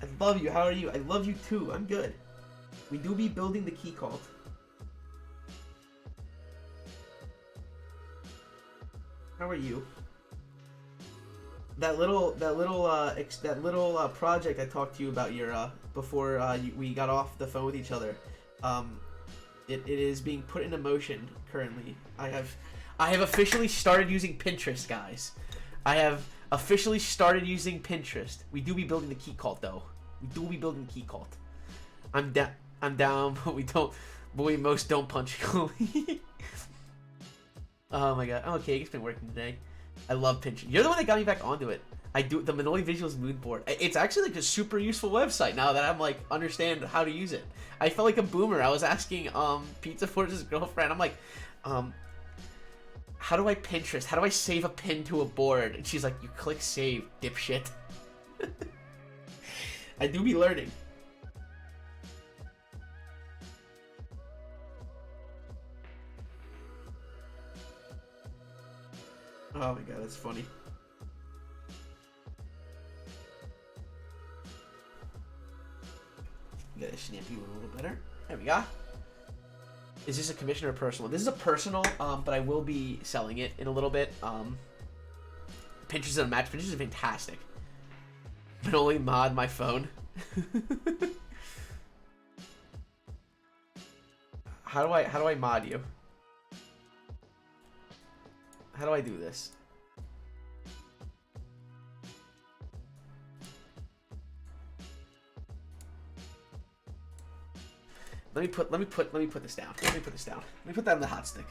I love you. How are you? I love you too. I'm good. We do be building the Keycult. How are you? That little project I talked to you about your before we got off the phone with each other. It is being put into motion currently. I have officially started using Pinterest, guys. I have officially started using Pinterest. We do be building the Keycult though. We do be building the Keycult. I'm down, but we most don't punch. Oh my god. Okay, it's been working today. I love Pinterest. You're the one that got me back onto it. I do the Manoli Visuals mood board. It's actually like a super useful website now that I'm like understand how to use it. I felt like a boomer. I was asking Pizza Force's girlfriend. I'm like, how do I Pinterest? How do I save a pin to a board? And she's like, you click save, dipshit. I do be learning. Oh my god, that's funny. Gotta snap you a little better. There we go. Is this a commission or a personal? This is a personal, but I will be selling it in a little bit. Pinterest is a match. Pinterest is fantastic. But only mod my phone. How do I mod you? How do I do this? Let me put this down. Let me put this down. Let me put that on the hot stick.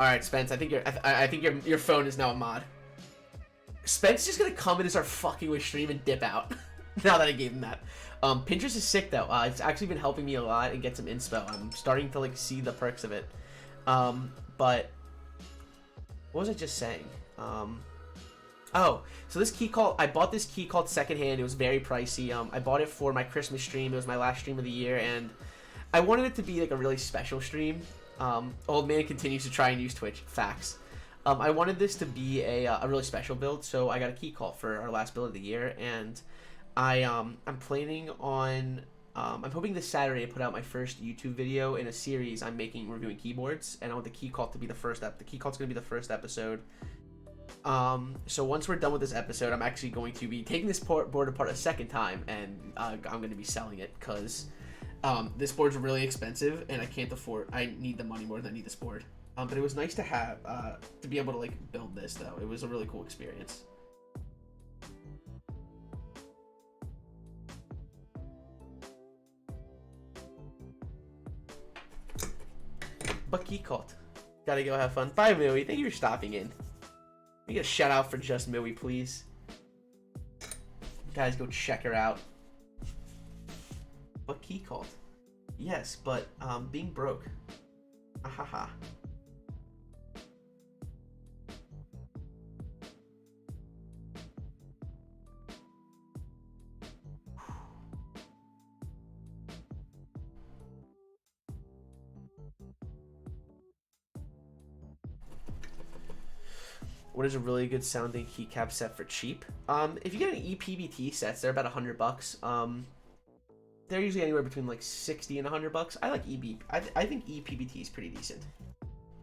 All right, Spence. I think your phone is now a mod. Spence is just gonna come and start fucking with stream and dip out. Now that I gave him that. Pinterest is sick though. It's actually been helping me a lot and get some inspo. I'm starting to like see the perks of it. But what was I just saying? Oh, so this Keycult, I bought this Keycult secondhand. It was very pricey. I bought it for my Christmas stream. It was my last stream of the year, and I wanted it to be like a really special stream. Old man continues to try and use Twitch. Facts. I wanted this to be a really special build, so I got a Keycult for our last build of the year, and I'm planning on I'm hoping this Saturday to put out my first YouTube video in a series I'm making reviewing keyboards, and I want the Keycult to be the first the Keycult's gonna be the first episode. So once we're done with this episode, I'm actually going to be taking this board apart a second time, and I'm going to be selling it because this board's really expensive and I can't afford. I need the money more than I need this board. But it was nice to have to be able to like build this though. It was a really cool experience. But Keycult, gotta go have fun. Bye, Millie. Thank you for stopping in. Can you get a shout out for just Millie, please? Guys, go check her out. But Keycult, yes, but being broke. Ahaha. What is a really good sounding keycap set for cheap? If you get an EPBT sets, they're about $100. They're usually anywhere between like 60 and $100. I like EB. I think EPBT is pretty decent.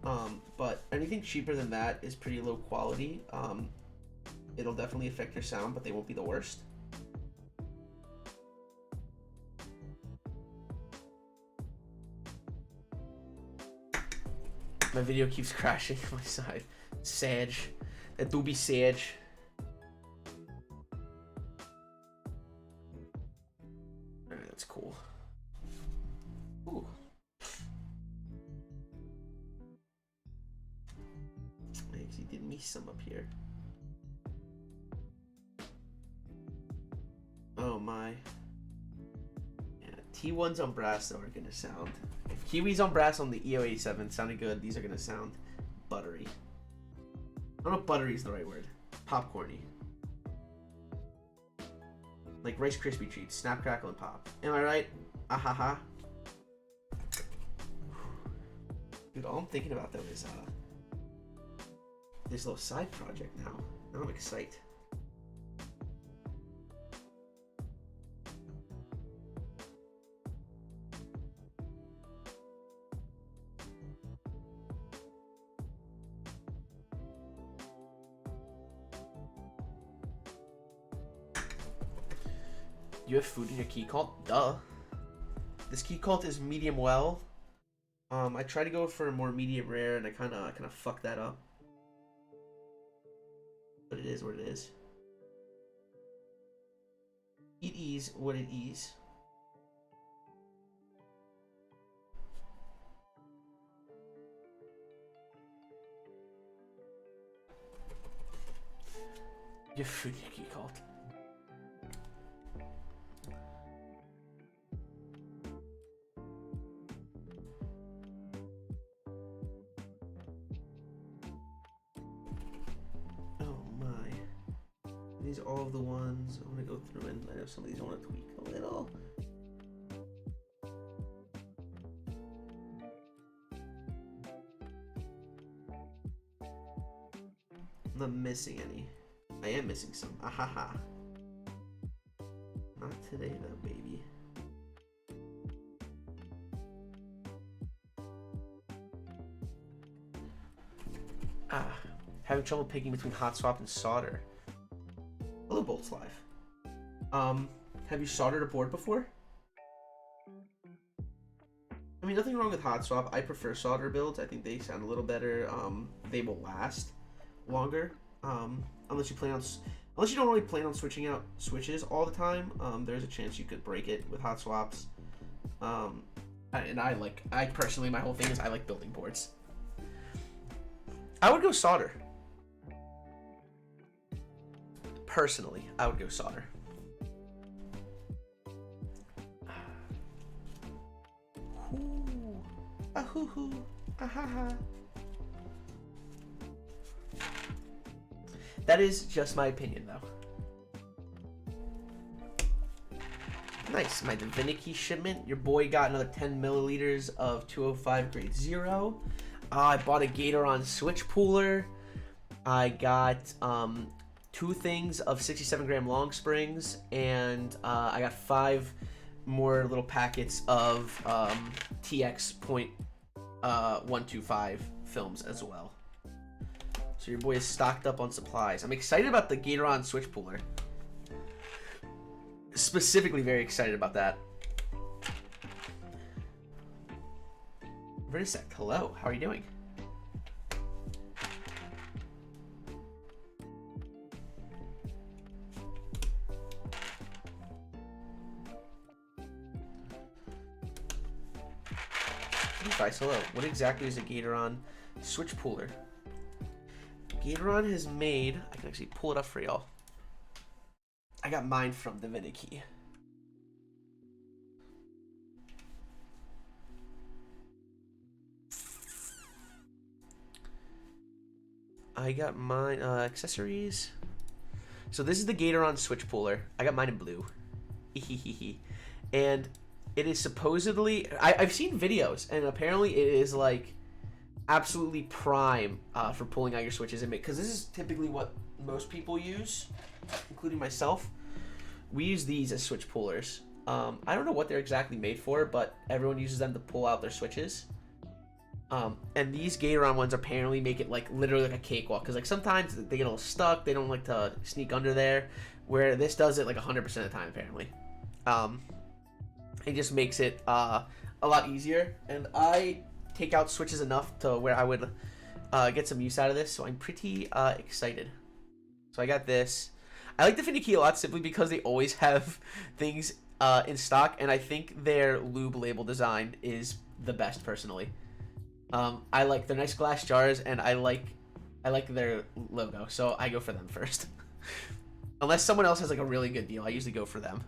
But anything cheaper than that is pretty low quality. It'll definitely affect your sound, but they won't be the worst. My video keeps crashing on my side. Sage. That do be Sage. Alright, that's cool. Ooh. I actually did miss some up here. Oh my. Yeah, T1s on brass though are gonna sound. If Kiwis on brass on the EO87 sounded good, these are gonna sound buttery. I don't know if buttery is the right word. Popcorny. Like Rice Krispie treats. Snap, crackle, and pop. Am I right? Ahaha. Dude, all I'm thinking about though is this little side project now. Now I'm excited. You have food in your Keycult? Duh. This Keycult is medium well. I tried to go for a more medium rare, and I kind of fucked that up. But it is what it is. It is what it is. You have food in your Keycult. These are all of the ones. I'm gonna go through and I know some of these I want to tweak a little. I'm not missing any. I am missing some. Ahaha. Not today though, baby. Having trouble picking between hot swap and solder. Hello, Bolt's Live. Have you soldered a board before? I mean, nothing wrong with hot swap. I prefer solder builds. I think they sound a little better. They will last longer. Unless you don't really plan on switching out switches all the time. There's a chance you could break it with hot swaps. And I personally, my whole thing is I like building boards. I would go solder. Personally, I would go solder. Ooh. Ahoo-hoo. Ahaha. That is just my opinion, though. Nice, my Infinikey shipment. Your boy got another 10 milliliters of 205 grade 0. I bought a Gatoron switch pooler. I got 2 things of 67 gram long springs, and I got 5 more little packets of TX.125 films as well. So your boy is stocked up on supplies. I'm excited about the Gatoron switch pooler. Specifically very excited about that. Vertisect, hello, how are you doing? Price, hello. What exactly is a Gatoron switch pooler? Gatoron has made, I can actually pull it up for y'all. I got mine from the Infinikey. I got mine, accessories. So this is the Gatoron switch pooler. I got mine in blue. And it is supposedly, I've seen videos, and apparently it is like absolutely prime for pulling out your switches and because this is typically what most people use, including myself. We use these as switch pullers. I don't know what they're exactly made for, but everyone uses them to pull out their switches. And these Gatoron ones apparently make it like literally like a cakewalk, because like sometimes they get a little stuck, they don't like to sneak under there, where this does it like 100% of the time apparently. It just makes it a lot easier, and I take out switches enough to where I would get some use out of this, so I'm pretty excited. So I got this. I like the Infinikey a lot simply because they always have things in stock, and I think their Lube label design is the best personally. I like their nice glass jars, and I like their logo, so I go for them first. Unless someone else has like a really good deal, I usually go for them.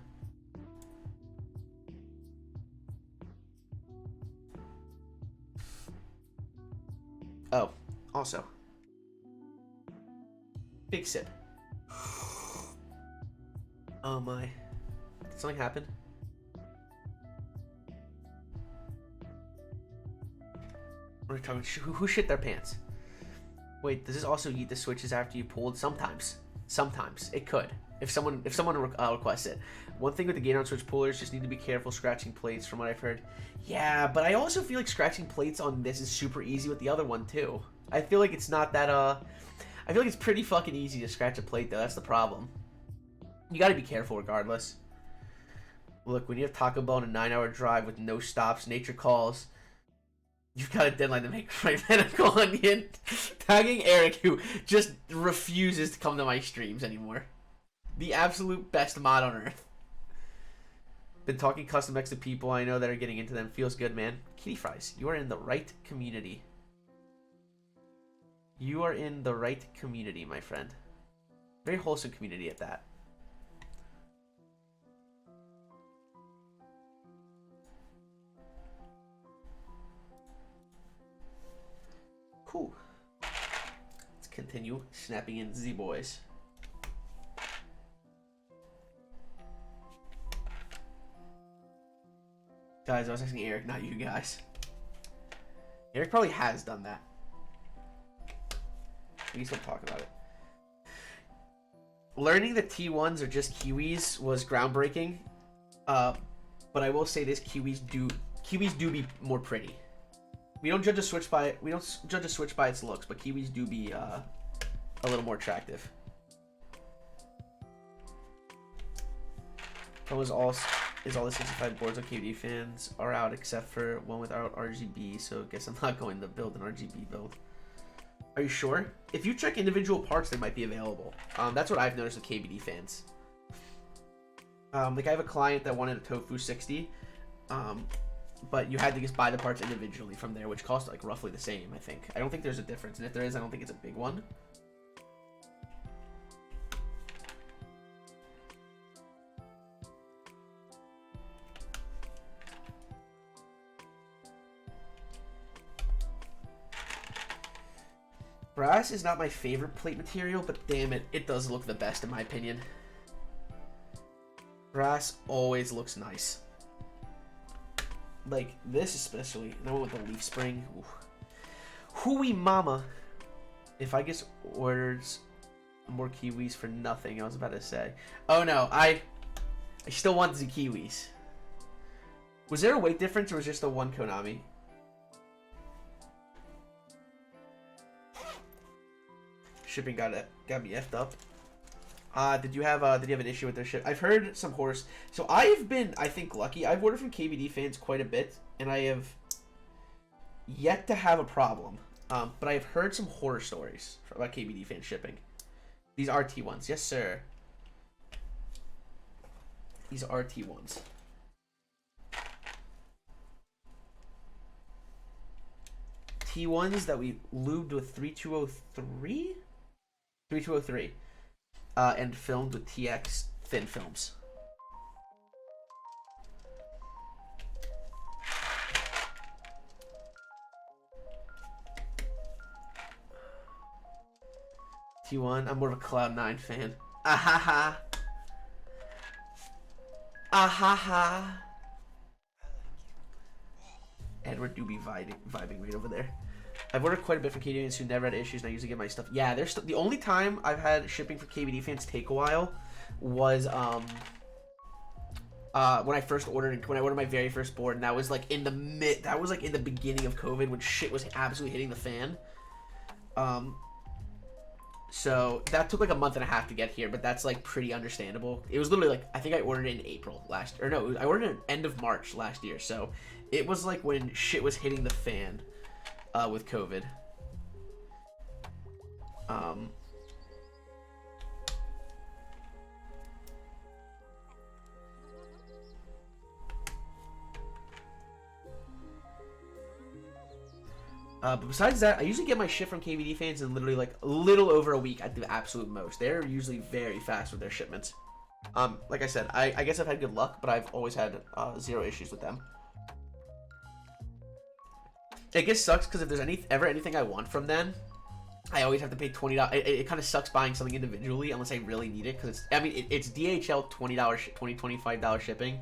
Oh, also, big sip. Oh my, did something happen? We're talking, who shit their pants? Wait, does this also eat the switches after you pulled? Sometimes it could. If someone requests it. One thing with the Gatoron switch pullers, just need to be careful scratching plates, from what I've heard. Yeah, but I also feel like scratching plates on this is super easy with the other one too. I feel like it's not that I feel like it's pretty fucking easy to scratch a plate though. That's the problem. You gotta be careful regardless. Look, when you have Taco Bell on a 9-hour drive with no stops, nature calls. You've got a deadline to make right medical onion. Tagging Eric, who just refuses to come to my streams anymore. The absolute best mod on earth. Been talking custom X to people I know that are getting into them. Feels good, man. Kitty Fries, you are in the right community. You are in the right community, my friend. Very wholesome community at that. Cool. Let's continue snapping in Z-Boys. Guys, I was asking Eric, not you guys. Eric probably has done that. We still talk about it. Learning that T1s are just Kiwis was groundbreaking. But I will say this: Kiwis do be more pretty. We don't judge a switch by its looks, but Kiwis do be a little more attractive. All the 65 boards on KVD fans are out except for one without RGB, so I guess I'm not going to build an RGB build. Are you sure? If you check individual parts, they might be available. That's what I've noticed with KVD fans. Like I have a client that wanted a Tofu 60. but you had to just buy the parts individually from there, which cost like roughly the same, I think. I don't think there's a difference, and if there is, I don't think it's a big one. Brass is not my favorite plate material, but damn it, it does look the best in my opinion. Brass always looks nice. Like this especially. And I went with the leaf spring. Ooh. Hooey mama. If I just ordered more kiwis for nothing, I was about to say. Oh no, I still want the kiwis. Was there a weight difference or was it just the one Konami? Shipping got me effed up. Did you have an issue with their ship? I've heard some horse. So I've been, I think, lucky. I've ordered from KBD fans quite a bit, and I have yet to have a problem. But I've heard some horror stories about KBD fan shipping. These are T1s, yes sir. These are T1s. T1s that we lubed with 3203? 3203. And filmed with TX thin films. T1, I'm more of a Cloud9 fan. Ahaha. Ahaha. Edward do be vibing right over there. I've ordered quite a bit from KBD fans who never had issues, and I usually get my stuff. Yeah, there's the only time I've had shipping for KBD fans take a while was when I first ordered, when I ordered my very first board, and that was like in the beginning of COVID when shit was absolutely hitting the fan. So that took like a month and a half to get here, but that's like pretty understandable. It was literally like, I think I ordered it in April I ordered it end of March last year, so it was like when shit was hitting the fan. With COVID. But besides that, I usually get my shit from KBD fans in literally like a little over a week at the absolute most. They're usually very fast with their shipments. Like I said, I guess I've had good luck, but I've always had zero issues with them. It just sucks because if there's ever anything I want from them, I always have to pay $20. It kind of sucks buying something individually unless I really need it, because it's DHL $25 shipping,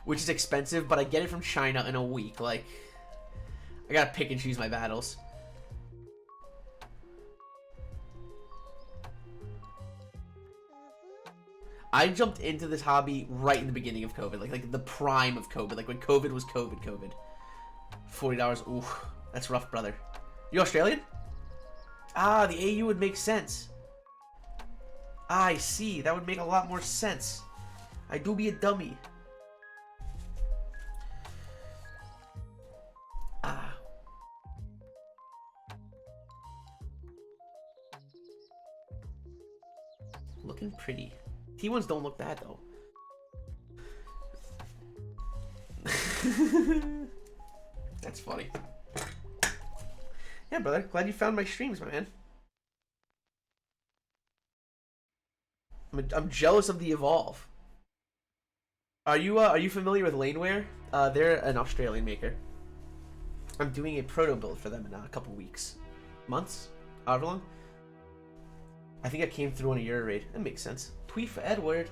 which is expensive, but I get it from China in a week. Like, I gotta pick and choose my battles. I jumped into this hobby right in the beginning of COVID, like the prime of COVID, like when COVID was COVID. $40, ooh, that's rough, brother. You Australian? Ah, the AU would make sense. I see, that would make a lot more sense. I do be a dummy. Ah. Looking pretty. T1s don't look bad, though. That's funny. Yeah, brother. Glad you found my streams, my man. I'm jealous of the Evolve. Are you familiar with Laneware? They're an Australian maker. I'm doing a proto build for them in a couple weeks, months, however long. I think I came through on a Euro raid. That makes sense. Tweet for Edward.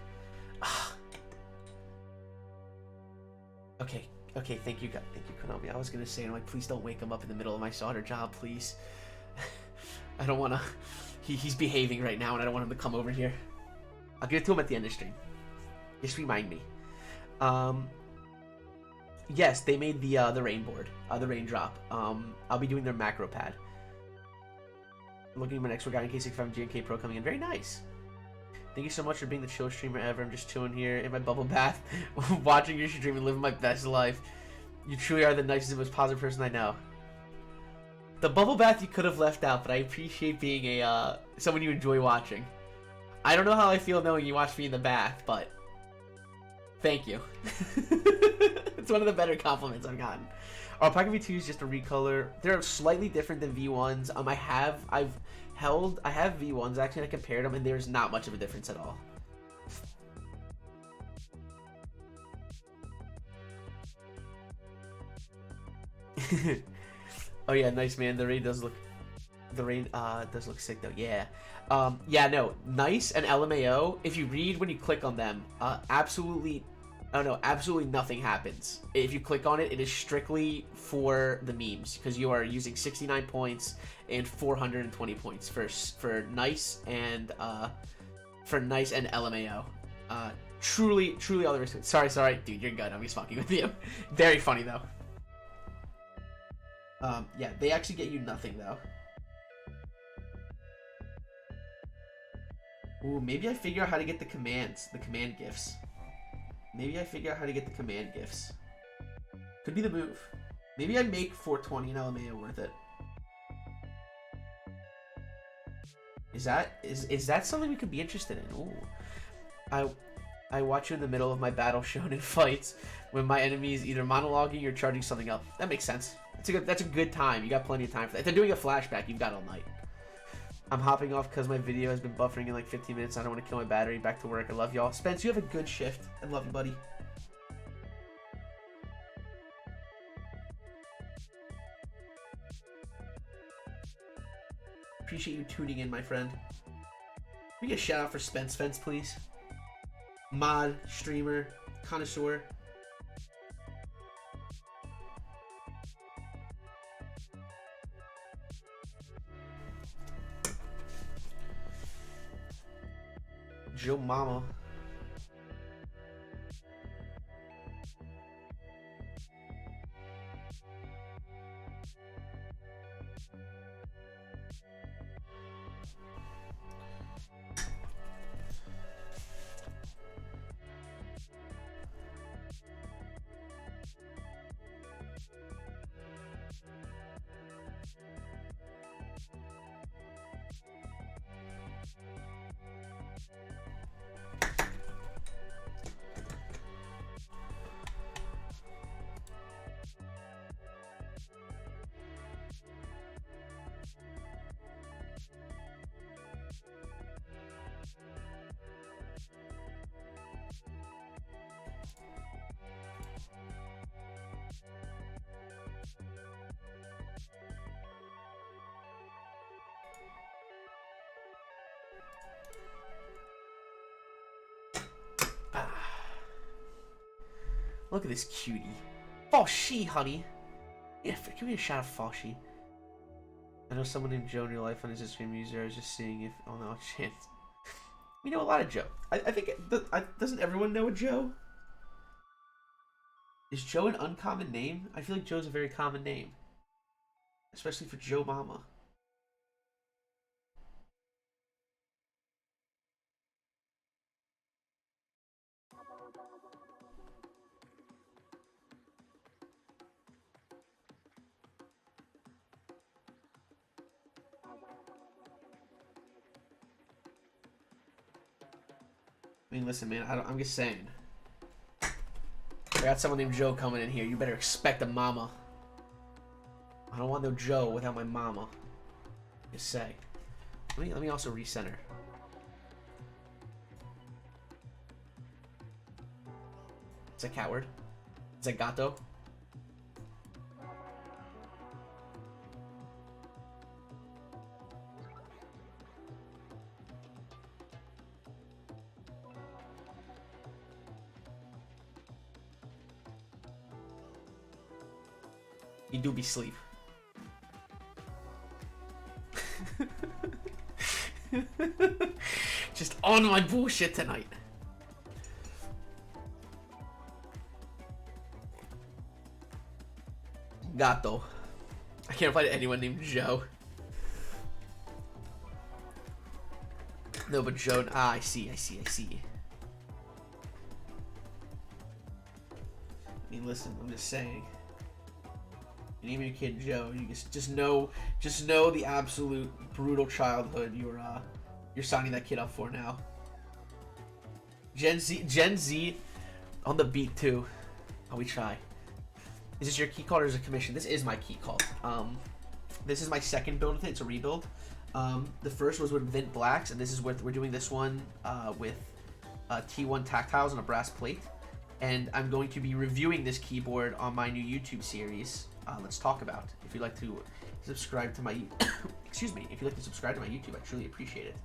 Okay. Okay, thank you, Konami. I was gonna say, I'm like, please don't wake him up in the middle of my solder job, please. I don't wanna. He's behaving right now, and I don't want him to come over here. I'll give it to him at the end of the stream. Just remind me. Yes, they made the rain board, the raindrop. I'll be doing their macro pad. I'm looking at my next workout in K65 GNK Pro coming in. Very nice. Thank you so much for being the chillest streamer ever. I'm just chilling here in my bubble bath, watching your stream and living my best life. You truly are the nicest and most positive person I know. The bubble bath you could have left out, but I appreciate being someone you enjoy watching. I don't know how I feel knowing you watch me in the bath, but thank you. It's one of the better compliments I've gotten. Pocket V2 is just a recolor. They're slightly different than V1s. I have V1s actually, and I compared them, and there's not much of a difference at all. Oh yeah, nice man. The raid does look sick though. Yeah. Yeah, no, nice and LMAO. If you read when you click on them, absolutely nothing happens. If you click on it, it is strictly for the memes because you are using 69 points and 420 points for nice and LMAO. Truly all the respect. Sorry, dude, you're good. I'm just fucking with you. Very funny though. Yeah, they actually get you nothing though. Ooh, maybe I figure out how to get the command gifts. Could be the move. Maybe I make 420 and LMAO worth it. Is that something we could be interested in? Ooh. I watch you in the middle of my battle shonen fights when my enemy is either monologuing or charging something up. That makes sense. That's a good time. You got plenty of time for that. If they're doing a flashback, you've got all night. I'm hopping off because my video has been buffering in like 15 minutes. I don't want to kill my battery. Back to work. I love y'all. Spence, you have a good shift. I love you, buddy. Appreciate you tuning in, my friend. Can we get a shout out for Spence, please? Mod, streamer, connoisseur. Joe Mama. Look at this cutie. Foshi, honey. Yeah, give me a shot of Foshi. I know someone named Joe in real life on his Instagram user. I was just seeing if... Oh, no, chance. We know a lot of Joe. I think... doesn't everyone know a Joe? Is Joe an uncommon name? I feel like Joe's a very common name. Especially for Joe Mama. I mean, listen, man, I'm just saying. I got someone named Joe coming in here. You better expect a mama. I don't want no Joe without my mama. Just say. Let me also recenter. Is that Catward? Is that Gato? You do be sleep. Just on my bullshit tonight. Gato. I can't find anyone named Joe. No, but Joe. Ah, I see. I mean, listen, I'm just saying. You name your kid Joe. You just know the absolute brutal childhood you're signing that kid up for now. Gen Z on the beat too. Oh, we try. Is this your Keycult or is it a commission? This is my Keycult. This is my second build with it. It's a rebuild. The first was with Vint Blacks, and this is with, we're doing this one with T1 Tactiles and a brass plate. And I'm going to be reviewing this keyboard on my new YouTube series. Let's talk about. If you'd like to subscribe to my, excuse me, if you'd like to subscribe to my YouTube, I truly appreciate it.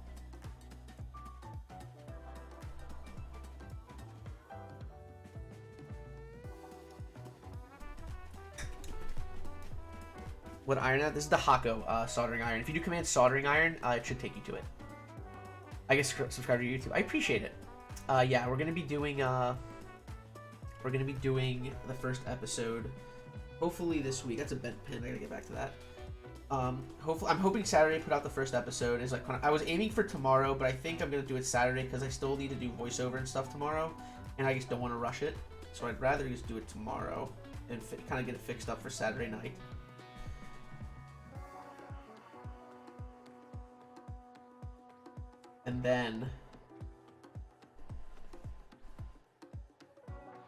What iron at? This is the Hako soldering iron. If you do command soldering iron, it should take you to it. I guess subscribe to YouTube. I appreciate it. Yeah, we're gonna be doing the first episode, hopefully this week. That's a bent pin. I gotta get back to that. Hopefully, I'm hoping Saturday put out the first episode. Is like I was aiming for tomorrow, but I think I'm gonna do it Saturday because I still need to do voiceover and stuff tomorrow, and I just don't want to rush it. So I'd rather just do it tomorrow and kind of get it fixed up for Saturday night. And then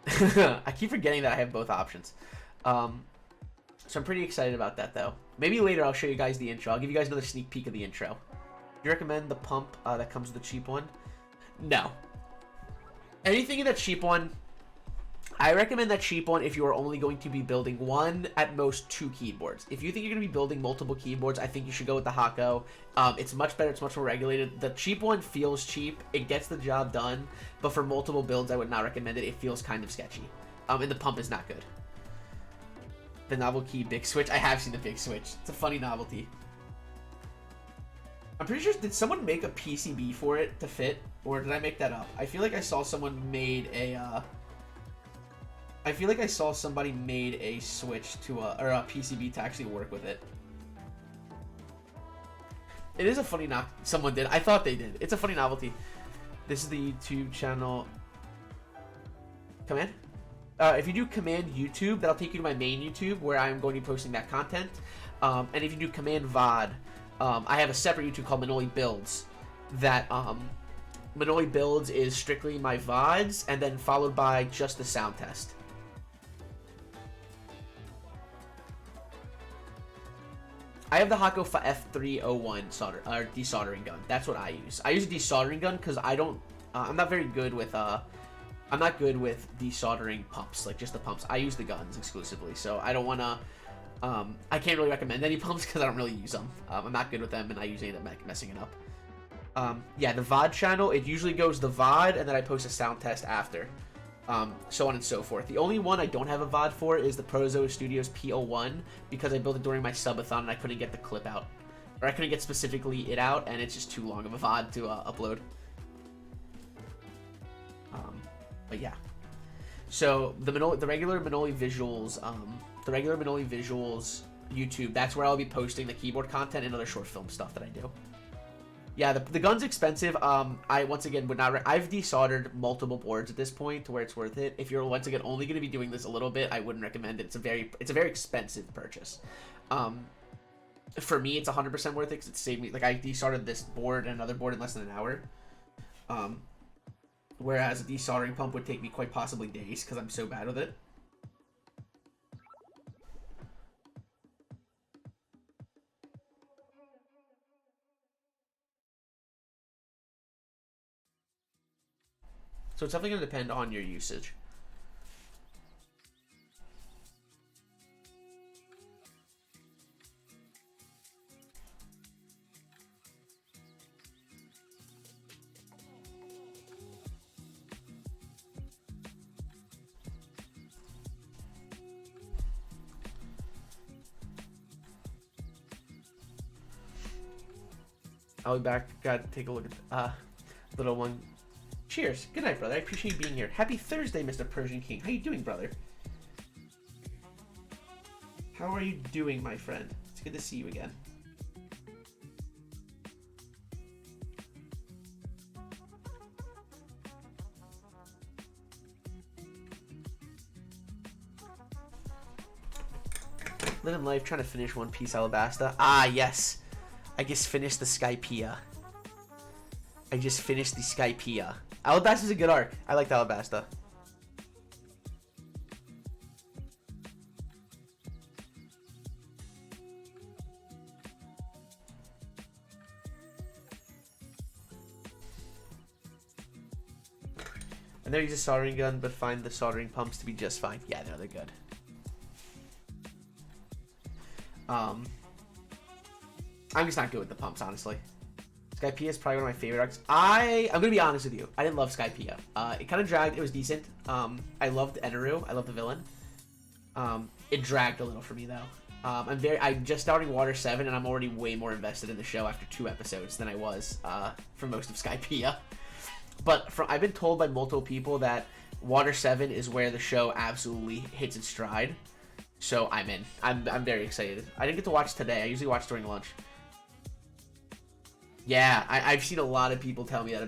I keep forgetting that I have both options. So I'm pretty excited about that, though. Maybe later I'll show you guys the intro. I'll give you guys another sneak peek of the intro. Do you recommend the pump that comes with the cheap one? No. Anything in that cheap one, I recommend that cheap one if you are only going to be building one, at most two keyboards. If you think you're going to be building multiple keyboards, I think you should go with the Hako. It's much better. It's much more regulated. The cheap one feels cheap. It gets the job done. But for multiple builds, I would not recommend it. It feels kind of sketchy. And the pump is not good. The novel key big switch. I have seen the big switch. It's a funny novelty. I'm pretty sure, did someone make a PCB for it to fit? Or did I make that up? I feel like I saw someone made a... I feel like I saw somebody made a switch to a PCB to actually work with it. It is a funny someone did. I thought they did. It's a funny novelty. This is the YouTube channel. Command? If you do command YouTube, that'll take you to my main YouTube where I'm going to be posting that content. And if you do command VOD, I have a separate YouTube called Manoli Builds. That Manoli Builds is strictly my VODs, and then followed by just the sound test. I have the Hako F301 desoldering gun. That's what I use. I use a desoldering gun because I don't. I'm not very good with. I'm not good with desoldering pumps, like just the pumps. I use the guns exclusively, so I don't want to. I can't really recommend any pumps because I don't really use them. I'm not good with them, and I usually end up messing it up. Yeah, the VOD channel. It usually goes the VOD, and then I post a sound test after. So on and so forth. The only one I don't have a VOD for is the Prozo Studios P01 because I built it during my subathon and I couldn't get the clip out. Or I couldn't get specifically it out, and it's just too long of a VOD to upload. But yeah. So the regular Manoli Visuals, YouTube, that's where I'll be posting the keyboard content and other short film stuff that I do. Yeah, the gun's expensive. I once again would not. I've desoldered multiple boards at this point to where it's worth it. If you're once again only going to be doing this a little bit, I wouldn't recommend it. It's a very expensive purchase. For me, it's 100% worth it because it saved me. Like I desoldered this board and another board in less than an hour. Whereas a desoldering pump would take me quite possibly days because I'm so bad with it. So it's definitely going to depend on your usage. I'll be back. Gotta take a look at little one. Cheers. Good night, brother. I appreciate you being here. Happy Thursday, Mr. Persian King. How you doing, brother? How are you doing, my friend? It's good to see you again. Living life, trying to finish One Piece Alabasta. Ah, yes. I just finished the Skypiea. I just finished the Skypiea. Alabasta's a good arc. I liked Alabasta. I never use a soldering gun, but find the soldering pumps to be just fine. Yeah, no, they're good. I'm just not good with the pumps, honestly. Skypiea is probably one of my favorite arcs. I'm gonna be honest with you. I didn't love Skypiea. It kind of dragged. It was decent. I loved Eneru. I loved the villain. It dragged a little for me though. I'm just starting Water 7, and I'm already way more invested in the show after 2 episodes than I was for most of Skypiea. But I've been told by multiple people that Water 7 is where the show absolutely hits its stride. So I'm in. I'm very excited. I didn't get to watch today. I usually watch during lunch. Yeah, I've seen a lot of people tell me that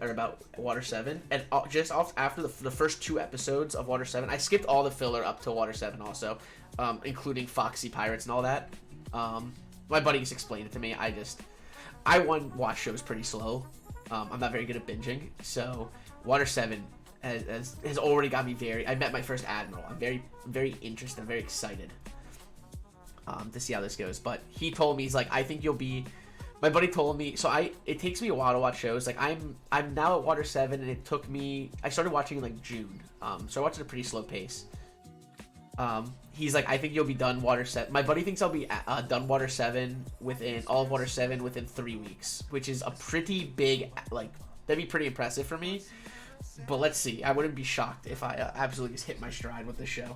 about Water 7, and just after the first 2 episodes of Water 7, I skipped all the filler up to Water 7 also, including Foxy Pirates and all that. My buddy just explained it to me. I watch shows pretty slow. I'm not very good at binging, so Water 7 has already got me I met my first Admiral. I'm very interested. I'm very excited to see how this goes. But he told me, he's like, I think you'll be. My buddy told me, so it takes me a while to watch shows. Like I'm now at Water 7, and it took me. I started watching in like June, so I watched at a pretty slow pace. He's like, I think you'll be done Water 7. My buddy thinks I'll be done Water 7 within all of Water 7 within 3 weeks, which is a pretty big, like, that'd be pretty impressive for me. But let's see. I wouldn't be shocked if I absolutely just hit my stride with this show.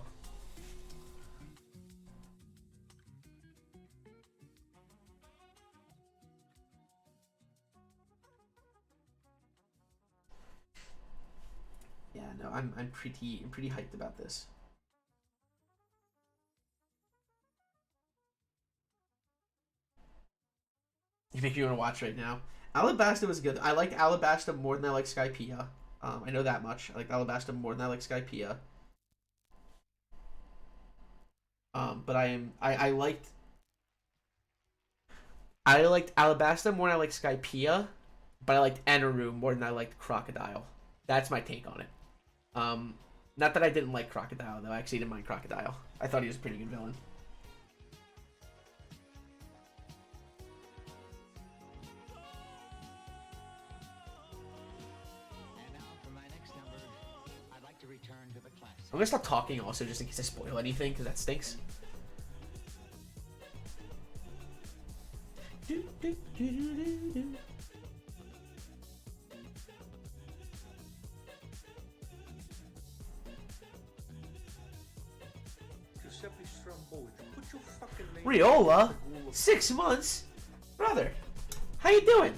Yeah, no, I'm pretty hyped about this. You make me want to watch right now. Alabasta was good. I liked Alabasta more than I like Skypiea. I know that much. I like Alabasta more than I like Skypiea. But I liked Alabasta more than I liked Skypiea, but I liked Eneru more than I liked Crocodile. That's my take on it. Not that I didn't like Crocodile though. I actually didn't mind Crocodile. I thought he was a pretty good villain. I'm gonna stop talking also just in case I spoil anything, because that stinks. Riola? 6 months? Brother, how you doing?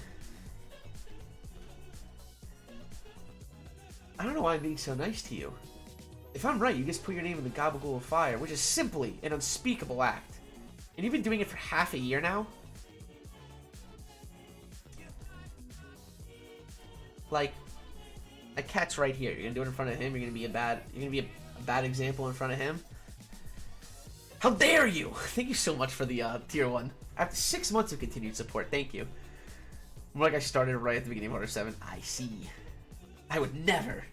I don't know why I'm being so nice to you. If I'm right, you just put your name in the Gabagool of Fire, which is simply an unspeakable act. And you've been doing it for half a year now? Like, a cat's right here. You're gonna do it in front of him. You're gonna be a bad example in front of him. How dare you! Thank you so much for the tier 1. After 6 months of continued support, thank you. More like I started right at the beginning of Water 7. I see. I would never.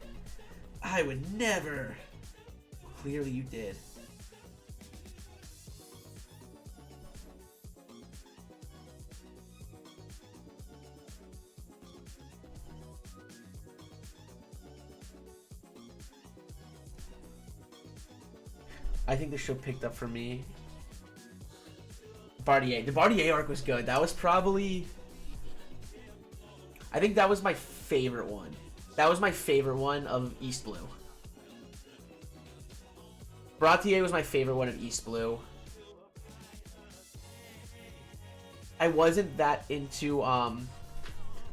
Clearly you did. I think the show picked up for me. Bartier. The Bartier arc was good. That was probably... I think that was my favorite one. That was my favorite one of East Blue. Bartier was my favorite one of East Blue. I wasn't that into,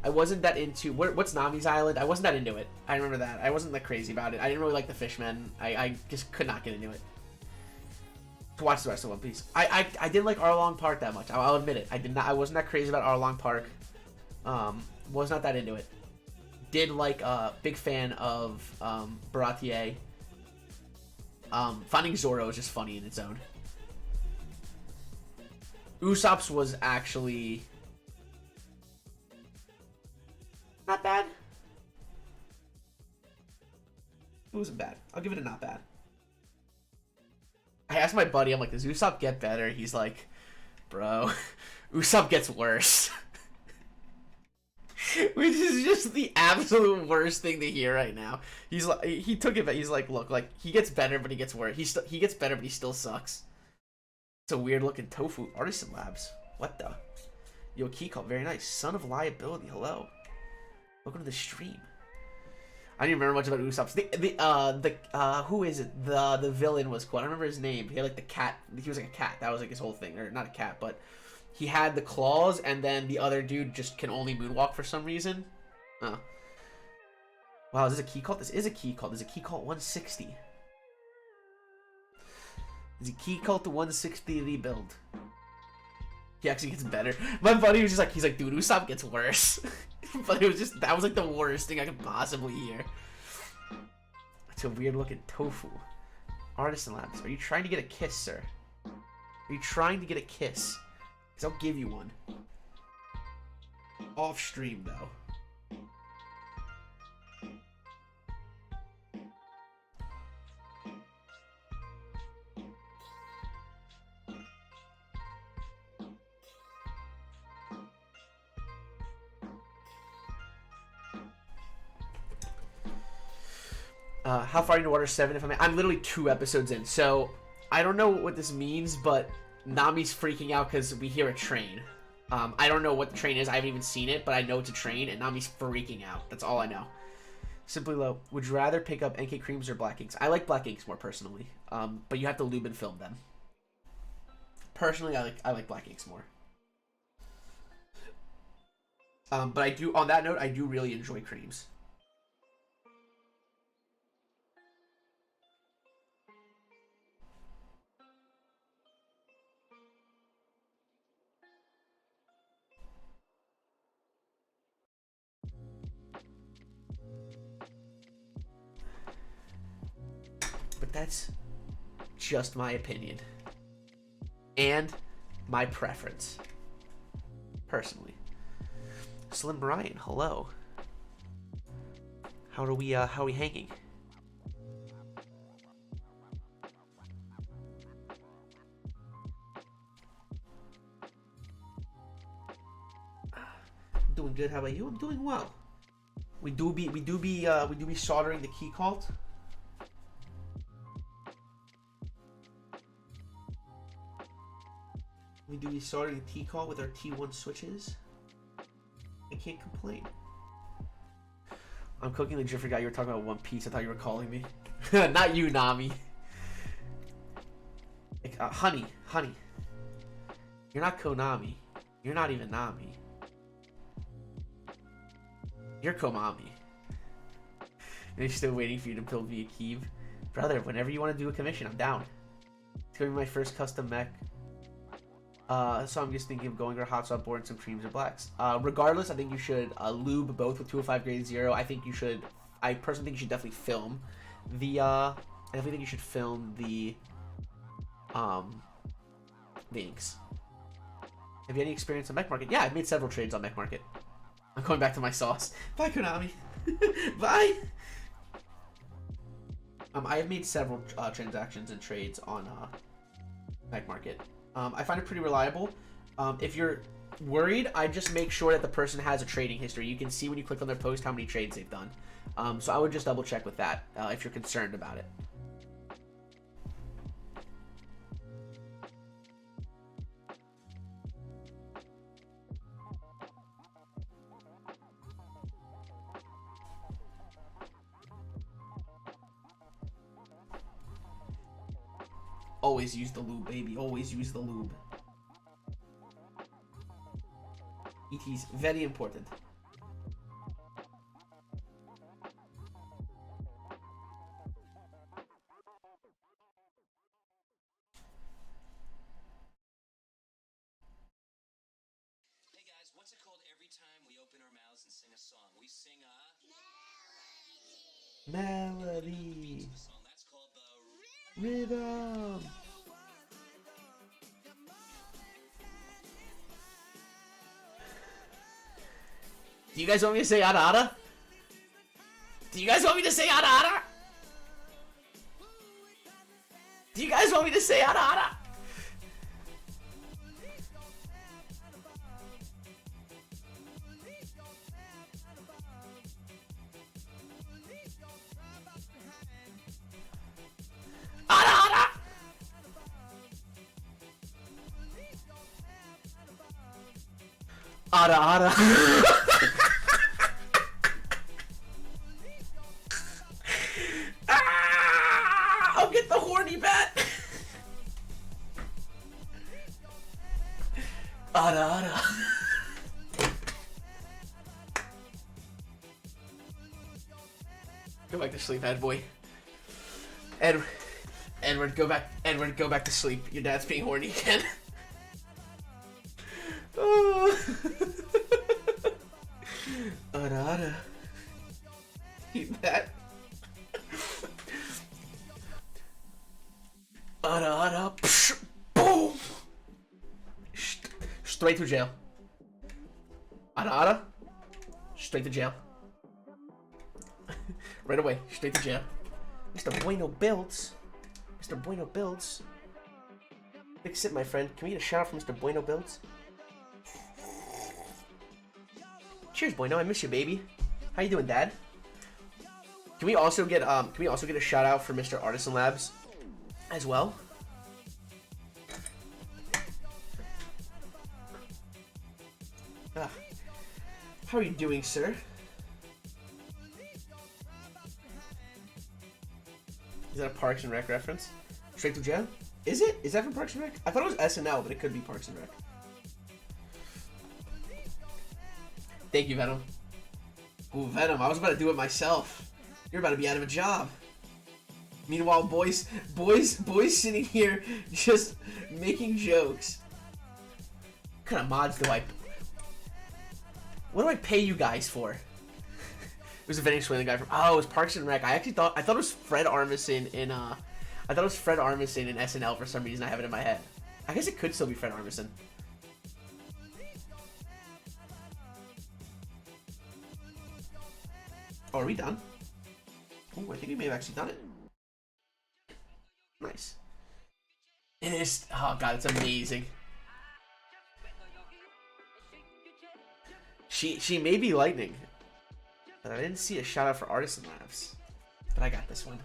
what's Nami's Island? I wasn't that into it. I remember that. I wasn't that crazy about it. I didn't really like the Fishmen. I just could not get into it. To watch the rest of One Piece. I didn't like Arlong Park that much. I'll admit it. I wasn't that crazy about Arlong Park. Was not that into it. Did like big fan of Baratier. Finding Zoro is just funny in its own. Usopp's was actually not bad. It wasn't bad. I'll give it a not bad. I asked my buddy, I'm like, does Usopp get better? He's like, bro, Usopp gets worse. Which is just the absolute worst thing to hear right now. He's like, he took it, but he's like, look, like he gets better, but he gets worse. He gets better, but he still sucks. It's a weird looking tofu. Artisan Labs. What the? Yo, Keycult, very nice. Son of Liability. Hello. Welcome to the stream. I don't even remember much about Usopp's. Who is it? The villain was cool. I don't remember his name. He had like the cat. He was like a cat. That was like his whole thing, or not a cat, but he had the claws, and then the other dude just can only moonwalk for some reason. Oh. Wow, is this a Keycult? This is a Keycult. This is a Keycult 160. This is a Keycult 160 rebuild. He actually gets better. My buddy was just like, he's like, dude, Usopp gets worse. But it was just, that was like the worst thing I could possibly hear. It's a weird looking tofu. Artisan Labs. Are you trying to get a kiss, sir? Are you trying to get a kiss? Because I'll give you one. Off stream, though. How far into Water 7, if I may? I'm literally 2 episodes in, so I don't know what this means, but Nami's freaking out because we hear a train. I don't know what the train is. I haven't even seen it, but I know it's a train, and Nami's freaking out. That's all I know. Simply Low, would you rather pick up NK Creams or Black Inks? I like Black Inks more, personally, but you have to lube and film them. Personally, I like Black Inks more. But I do, on that note, I do really enjoy Creams. But that's just my opinion and my preference, personally. Slim Ryan, hello. How are we hanging? I'm doing good. How about you? I'm doing well. We do be soldering the Keycult. We do be starting a T-call with our T1 switches. I can't complain. I'm cooking the Jiff. Forgot you were talking about One Piece. I thought you were calling me. Not you, Nami. Honey. You're not Konami. You're not even Nami. You're Komami. And they're still waiting for you to build me a Keeve. Brother, whenever you want to do a commission, I'm down. It's going to be my first custom mech. So I'm just thinking of going to a hot swap board and some creams or blacks. Regardless, I think you should lube both with 205 grade 0. I personally think you should definitely film the, I definitely think you should film the inks. Have you any experience on Mech Market? Yeah, I've made several trades on Mech Market. I'm going back to my sauce. Bye, Konami. Bye. I have made several transactions and trades on Mech Market. I find it pretty reliable. If you're worried, I just make sure that the person has a trading history. You can see when you click on their post how many trades they've done. So I would just double check with that if you're concerned about it. Always use the lube, baby. Always use the lube. It is very important. Hey guys, what's it called every time we open our mouths and sing a song? We sing a melody. A song that's called the Rhythm. Do you guys want me to say Ada Ada? Do you guys want me to say Ada Ada? Do you guys want me to say Ada Ada? Ada Ada. Ah, I'll get the horny bat. Ada Ada. Go back to sleep, bad boy. Edward, go back. Edward, go back to sleep. Your dad's being horny again. Oh. Ada Ada. Eat that. Ada Ada. Psh, boom. Straight to jail. Ada Ada. Straight to jail. Right away. Straight to jail. Mr. Bueno builds. Mr. Bueno builds. Big sip, my friend. Can we get a shout out from Mr. Bueno builds? Cheers, Bueno. I miss you, baby. How you doing, Dad? Can we also get a shout out for Mr. Artisan Labs as well? Ah. How are you doing, sir? Is that a Parks and Rec reference? Straight to jail? Is it? Is that from Parks and Rec? I thought it was SNL, but it could be Parks and Rec. Thank you, Venom. Ooh, Venom. I was about to do it myself. You're about to be out of a job. Meanwhile, boys sitting here just making jokes. What kind of mods do I... What do I pay you guys for? It was a vending swing, the guy from... Oh, it was Parks and Rec. I thought it was Fred Armisen in SNL for some reason. I have it in my head. I guess it could still be Fred Armisen. Oh, are we done? Oh, I think we may have actually done it. Nice. It is... Oh, God, it's amazing. She may be lightning. But I didn't see a shout out for Artisan Labs. But I got this one.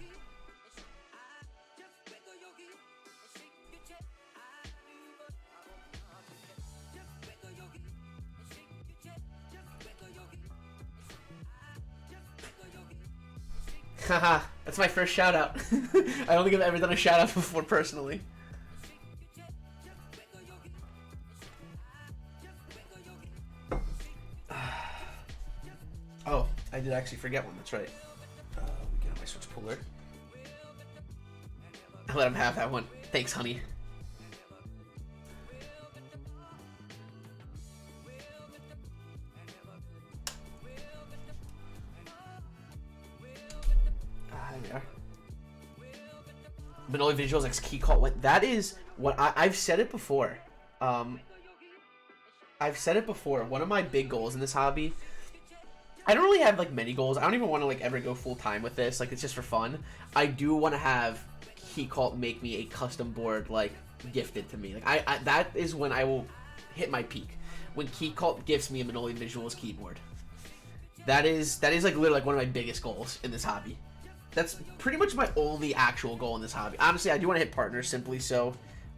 Haha, that's my first shout out. I don't think I've ever done a shout out before personally. Oh, I did actually forget one, that's right. We get on my switch puller. I'll let him have that one. Thanks, honey. There we are. Manoli Visuals X Keycult went. That is what I've said it before. I've said it before. One of my big goals in this hobby. I don't really have like many goals. I don't even want to like ever go full time with this. Like it's just for fun. I do want to have Keycult make me a custom board like gifted to me. Like I that is when I will hit my peak. When Keycult gifts me a Manoli Visuals keyboard. That is like literally like one of my biggest goals in this hobby. That's pretty much my only actual goal in this hobby. Honestly, I do want to hit partners simply so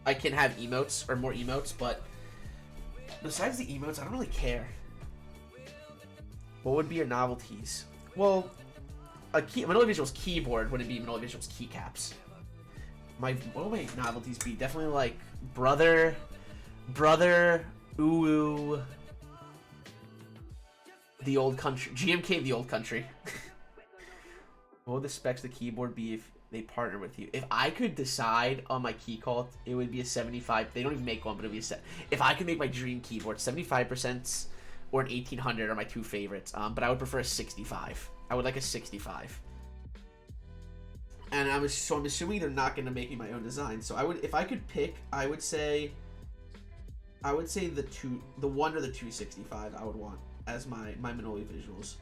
I can have emotes or more emotes, but besides the emotes, I don't really care. What would be your novelties? Well, Manoli Visuals keyboard wouldn't be Manoli Visuals keycaps. What would my novelties be? Definitely like brother, ooh, the old country, GMK, the old country. What would the specs of the keyboard be if they partner with you? If I could decide on my Keycult, it would be a 75. They don't even make one, but it would be a set. If I could make my dream keyboard, 75% or an 1800 are my two favorites. But I would prefer a 65. I would like a 65. And I'm assuming they're not going to make me my own design. So I would, if I could pick, I would say the 1 or the 265 I would want as my Manoli Visuals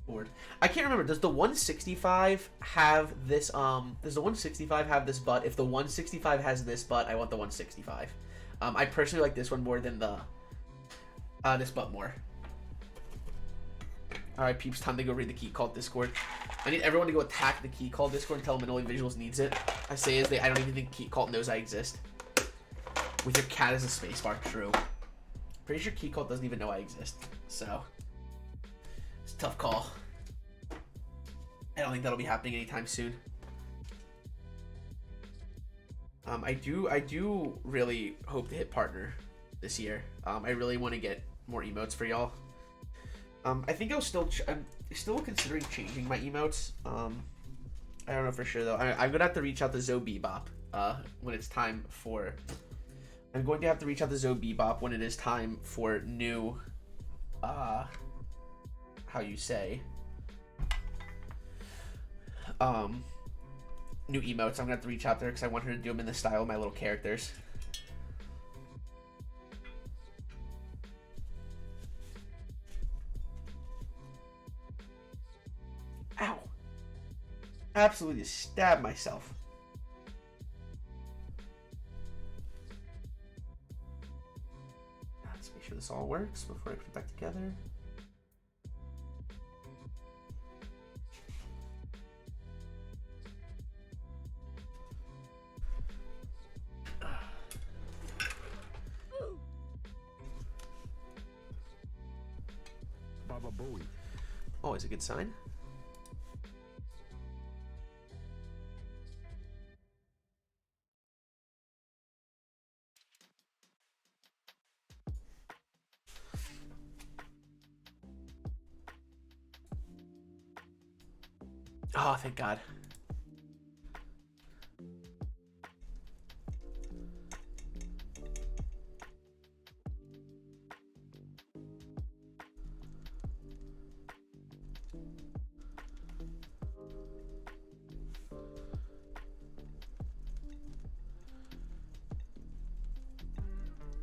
board. I can't remember. Does the 165 have this? Does the 165 have this butt? If the 165 has this butt, I want the 165. I personally like this one more than the this butt more. All right, peeps, time to go read the Keycult Discord. I need everyone to go attack the Keycult Discord and tell them Manoli Visuals needs it. I say as I don't even think Keycult knows I exist. With your cat as a spacebar, true. Pretty sure Keycult doesn't even know I exist. So, it's a tough call. I don't think that'll be happening anytime soon. I do really hope to hit partner this year. I really want to get more emotes for y'all. I think I'm still considering changing my emotes. I don't know for sure though. I'm gonna have to reach out to Zoe Bebop when it's time for. I'm going to have to reach out to Zoe Bebop when it is time for new. How you say? New emotes. I'm gonna have to reach out there because I want her to do them in the style of my little characters. Ow! Absolutely just stabbed myself. Let's make sure this all works before I put it back together. Always a good sign. Oh, thank God.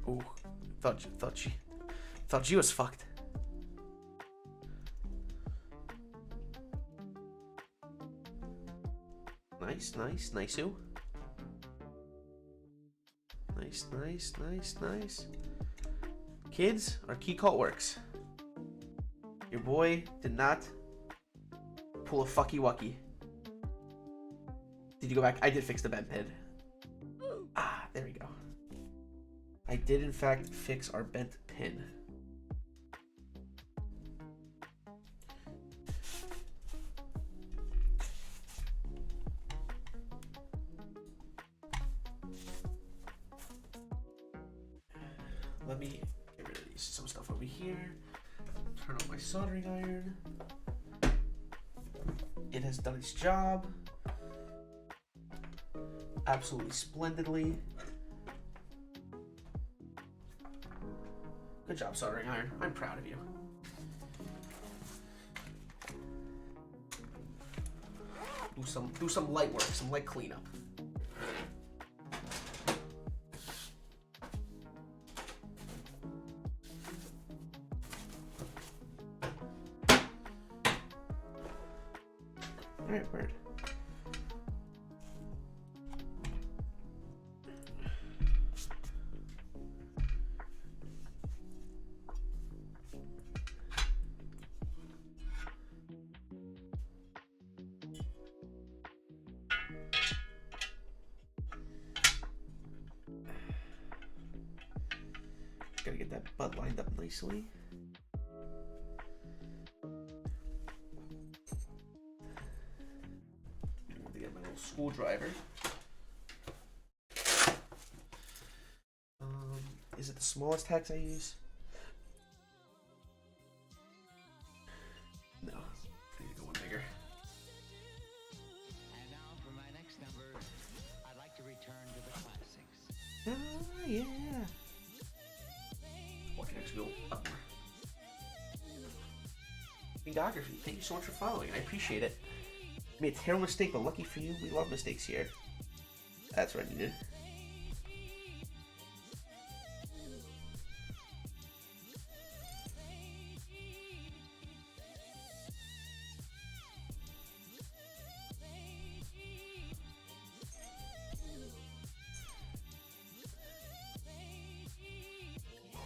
Ooh, thought she was fucked. Nice-oo. Nice. Kids, our Keycult works. Your boy did not pull a fucky wucky. Did you go back? I did fix the bent pin. Ah, there we go. I did in fact fix our bent pin. Let me get rid of some stuff over here. Turn on my soldering iron. It has done its job. Absolutely splendidly. Good job, soldering iron. I'm proud of you. Do some light work, some light cleanup. All right, word. Gotta get that butt lined up nicely. To get my little screwdriver. Is it the smallest hex I use? No, I need to go one bigger. And now for my next number, I'd like to return to the classics. Oh yeah. What can actually go up? Videography, thank you so much for following. I appreciate it. Made a terrible mistake, but lucky for you, we love mistakes here. That's what I needed.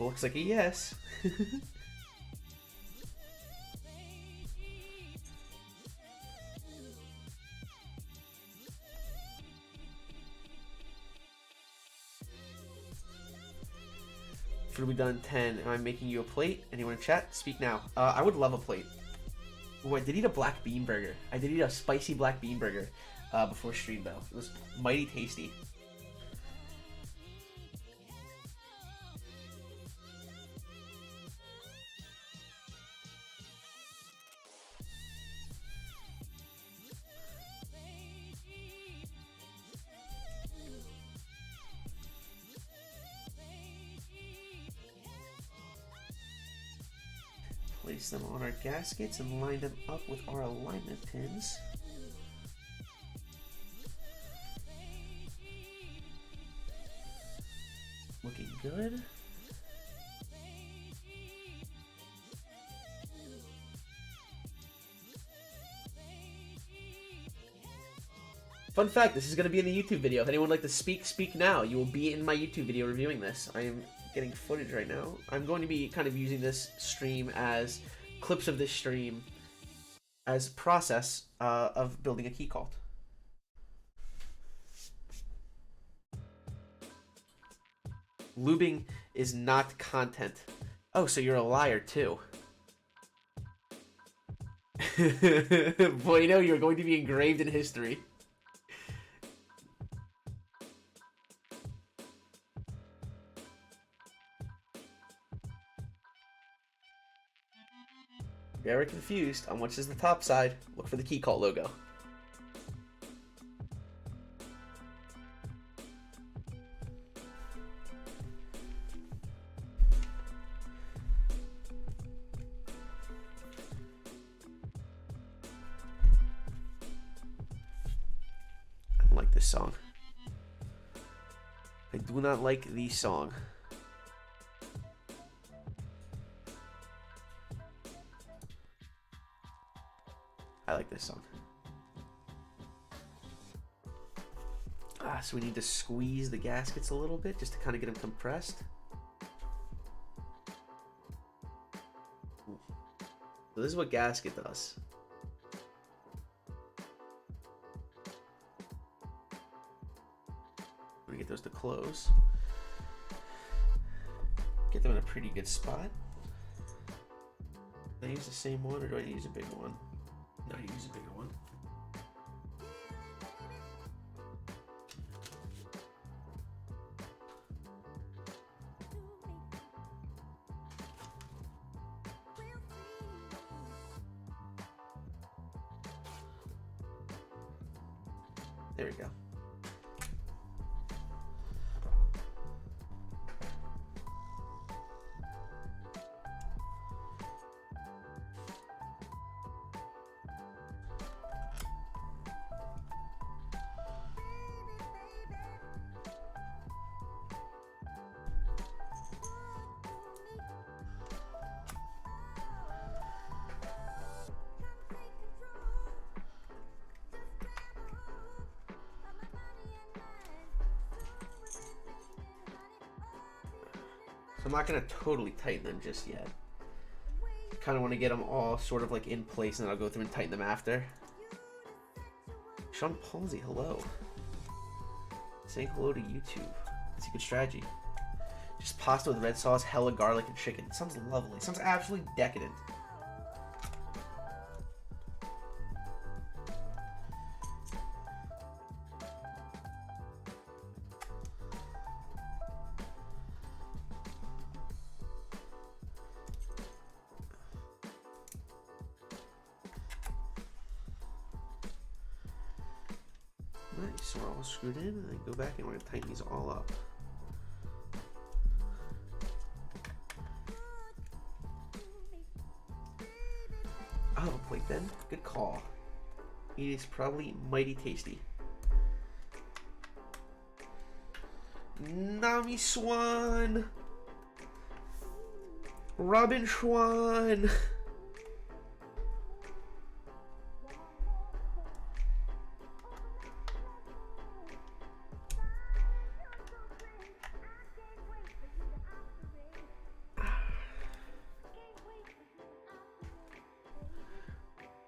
Looks like a yes. Food will be done in 10. Am I making you a plate? Anyone in chat? Speak now. I would love a plate. Ooh, I did eat a black bean burger. I did eat a spicy black bean burger before stream though. It was mighty tasty. Place them on our gaskets and line them up with our alignment pins. Looking good. Fun fact, this is going to be in the YouTube video. If anyone would like to speak now. You will be in my YouTube video reviewing this. I am getting footage right now. I'm going to be kind of using this stream as clips of this stream as process of building a Keycult. Lubing is not content. Oh, so you're a liar too. Boy, you know you're going to be engraved in history. Very confused on which is the top side. Look for the Keycult logo. I don't like this song. I do not like the song. I like this song. So we need to squeeze the gaskets a little bit just to kind of get them compressed. Ooh. So this is what gasket does. I'm gonna get those to close. Get them in a pretty good spot. Do I use the same one or do I use a big one? No, you use a bigger one. There we go. So I'm not going to totally tighten them just yet. Kind of want to get them all sort of like in place and then I'll go through and tighten them after. Sean Palsy, hello. Saying hello to YouTube. That's a good strategy. Just pasta with red sauce, hella garlic and chicken. It sounds lovely. It sounds absolutely decadent. Nice, so we're all screwed in, and then go back and we're gonna tighten these all up. Oh, plate then. Good call. It is probably mighty tasty. Nami Swan! Robin Schwan!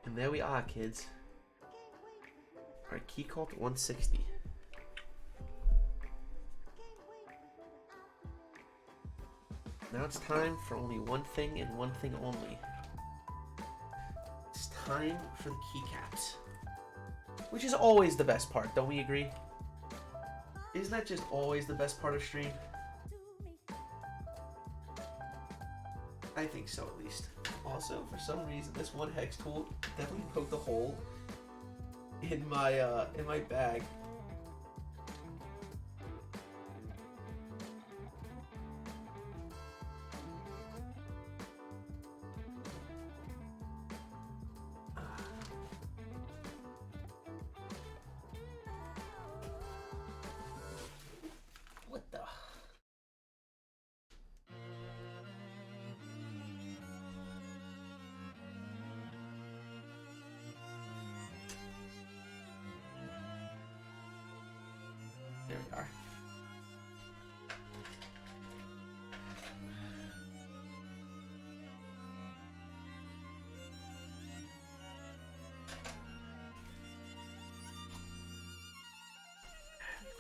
And there we are, kids. Our Keycult 160. Now it's time for only one thing and one thing only. It's time for the keycaps. Which is always the best part, don't we agree? Isn't that just always the best part of stream? I think so, at least. Also, for some reason, this one hex tool definitely poked a hole in my bag. What the? There we are.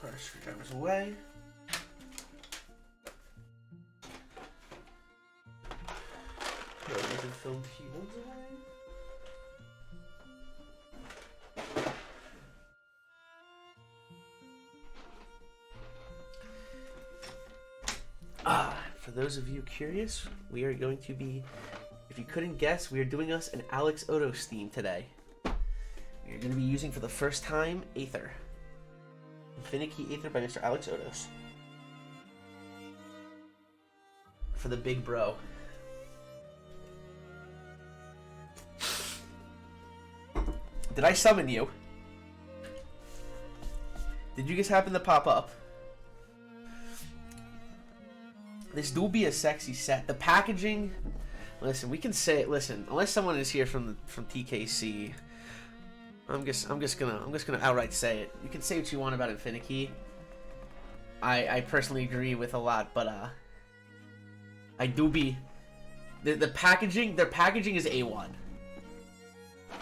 Put our screwdrivers away. Put our film keyboards away. For those of you curious, we are going to be, if you couldn't guess, we are doing us an Alex Odos theme today. We are going to be using for the first time Aether. Infinikey Aether by Mr. Alex Odos. For the big bro. Did I summon you? Did you just happen to pop up? This do be a sexy set. The packaging, listen, we can say it. Listen, unless someone is here from TKC, I'm just gonna outright say it. You can say what you want about Infinikey. I personally agree with a lot, but I do be the packaging. Their packaging is A1.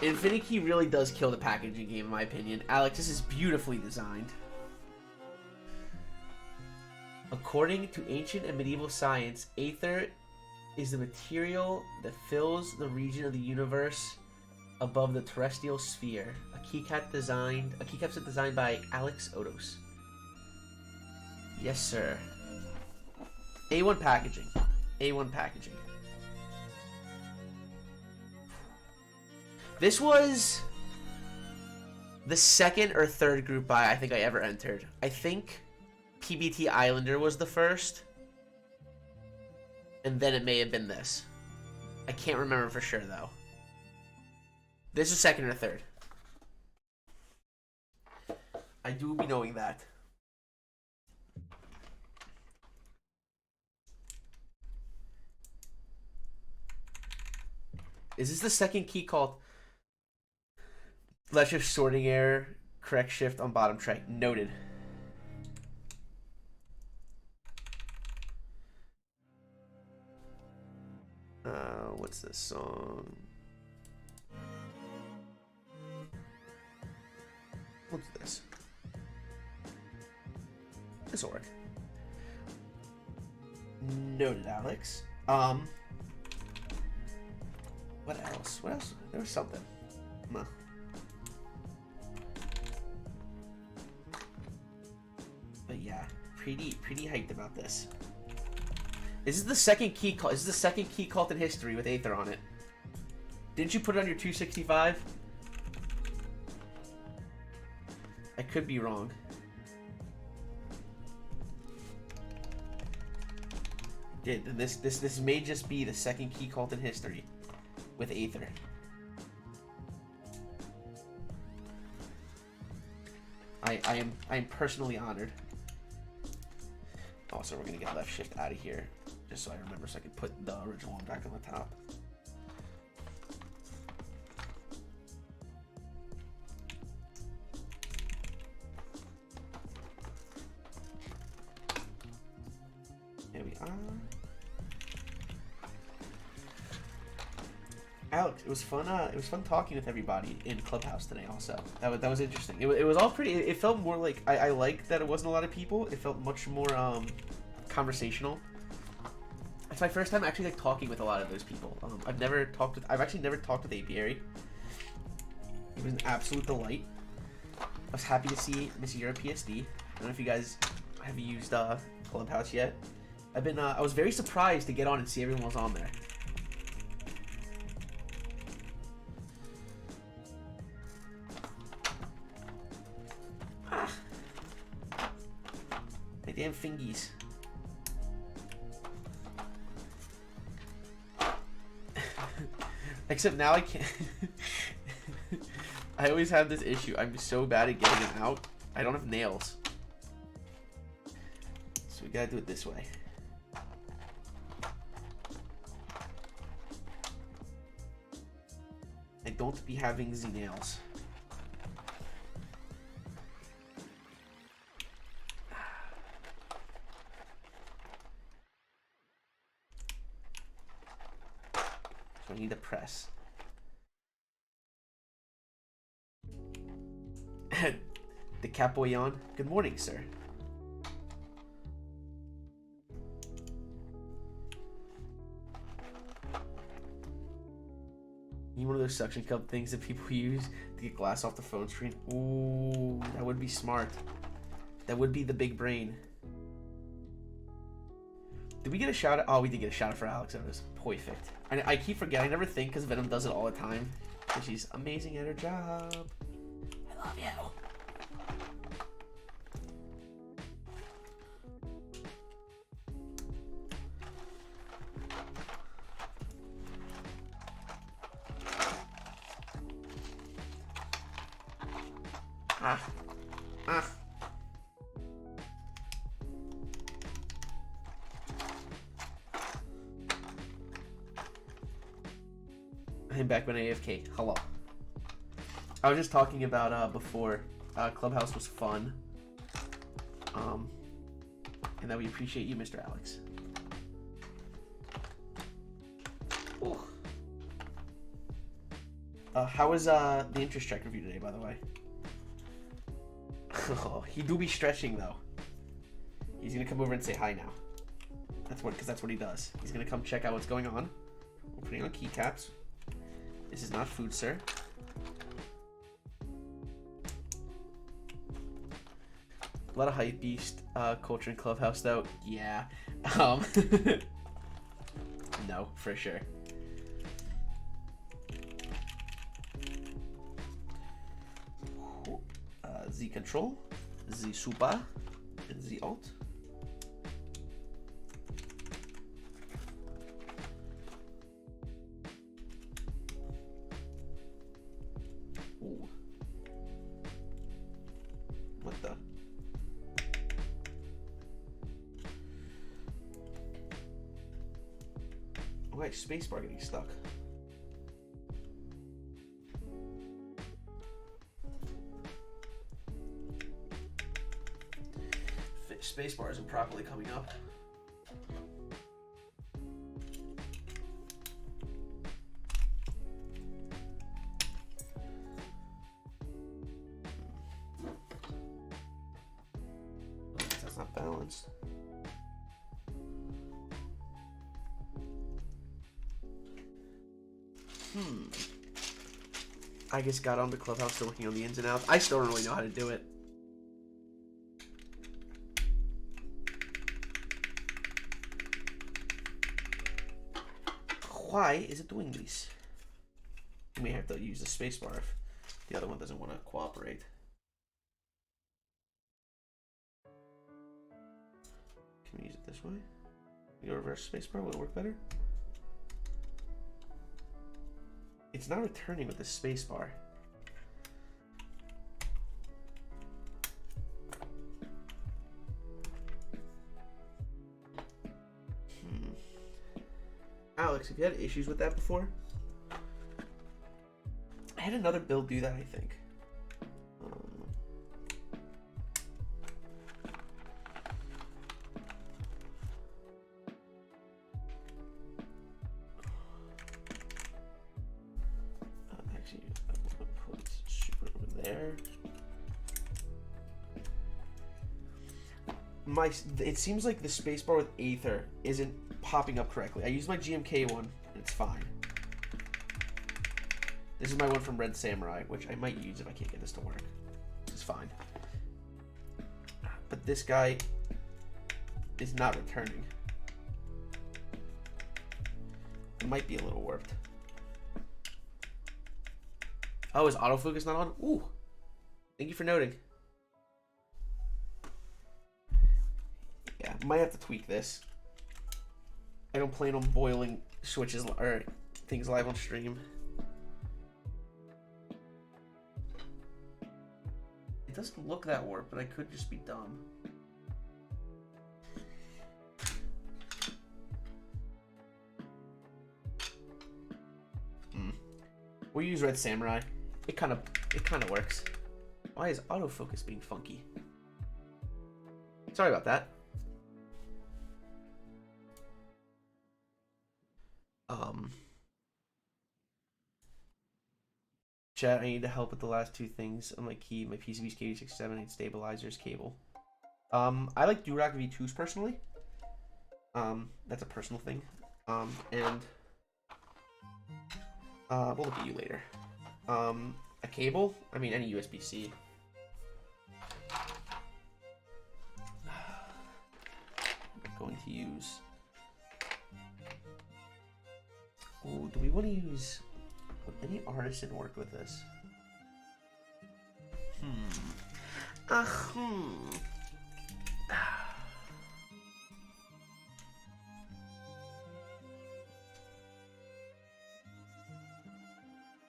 Infinikey really does kill the packaging game, in my opinion. Alex, this is beautifully designed. According to ancient and medieval science, Aether is the material that fills the region of the universe above the terrestrial sphere. A keycap set designed by Alex Odos. Yes, sir. A1 packaging. A1 packaging. This was the second or third group buy I think I ever entered. I think PBT Islander was the first, and then it may have been this. I can't remember for sure though. This is second or third. I do be knowing that. Is this the second Keycult? Left shift sorting error, correct shift on bottom tray. Noted. What's this song? What's this? This'll work. Noted, Alex. What else? What else? There was something. Huh. But yeah, pretty hyped about this. This is the second Keycult. This is the second Keycult in history with Aether on it. Didn't you put it on your 265? I could be wrong. Did this may just be the second Keycult in history with Aether. I am personally honored. Also, we're gonna get left shift out of here, just so I remember, so I can put the original one back on the top. There we are. Alex, it was fun. It was fun talking with everybody in Clubhouse today. Also, that was interesting. It was all pretty. It felt more like I liked that it wasn't a lot of people. It felt much more conversational. It's my first time actually like talking with a lot of those people. I've actually never talked with Apiary. It was an absolute delight. I was happy to see Miss Europe PSD. I don't know if you guys have used Clubhouse yet. I was very surprised to get on and see everyone was on there. My damn fingies. Except now I can't. I always have this issue. I'm so bad at getting them out. I don't have nails. So we gotta do it this way. I don't be having the nails. So I need to press. The Capoyan. Good morning, sir. You need one of those suction cup things that people use to get glass off the phone screen. Ooh, that would be smart. That would be the big brain. Did we get a shout out? Oh, we did get a shout out for Alex. That was perfect. I keep forgetting. I never think because Venom does it all the time. Because she's amazing at her job. I love you. I'm back when AFK. Hello. I was just talking about before Clubhouse was fun. And that we appreciate you, Mr. Alex. Ooh. How was the interest check review today, by the way? Oh, he do be stretching though. He's gonna come over and say hi now. Because that's what he does. He's gonna come check out what's going on. We're putting on keycaps. This is not food, sir. A lot of hype beast culture in Clubhouse though. Yeah. No, for sure. Z control, Z super, and Z alt. Ooh. What the? Okay, spacebar getting stuck. Spacebar isn't properly coming up. That's not balanced. I just got on the Clubhouse, still working on the ins and outs. I still don't really know how to do it. Why is it doing this? You may have to use the spacebar if the other one doesn't want to cooperate. Can we use it this way? We go reverse spacebar, will it work better? It's not returning with the spacebar. Alex, have you had issues with that before? I had another build do that, I think. Actually, I'm gonna put super over there. It seems like the spacebar with Aether isn't popping up correctly. I used my GMK one, and it's fine. This is my one from Red Samurai, which I might use if I can't get this to work. This is fine. But this guy is not returning. It might be a little warped. Oh, is autofocus not on? Ooh. Thank you for noting. Yeah, might have to tweak this. I don't plan on boiling switches or things live on stream. It doesn't look that warped, but I could just be dumb. We'll use Red Samurai. It kind of works. Why is autofocus being funky? Sorry about that. Chat, I need to help with the last two things on my key. My PCB's K267 and stabilizers cable. I like Durock V2s personally. That's a personal thing. And we'll look at you later. A cable? I mean, any USB-C. I'm going to use... Oh, do we want to use... Would any artisan work with this? I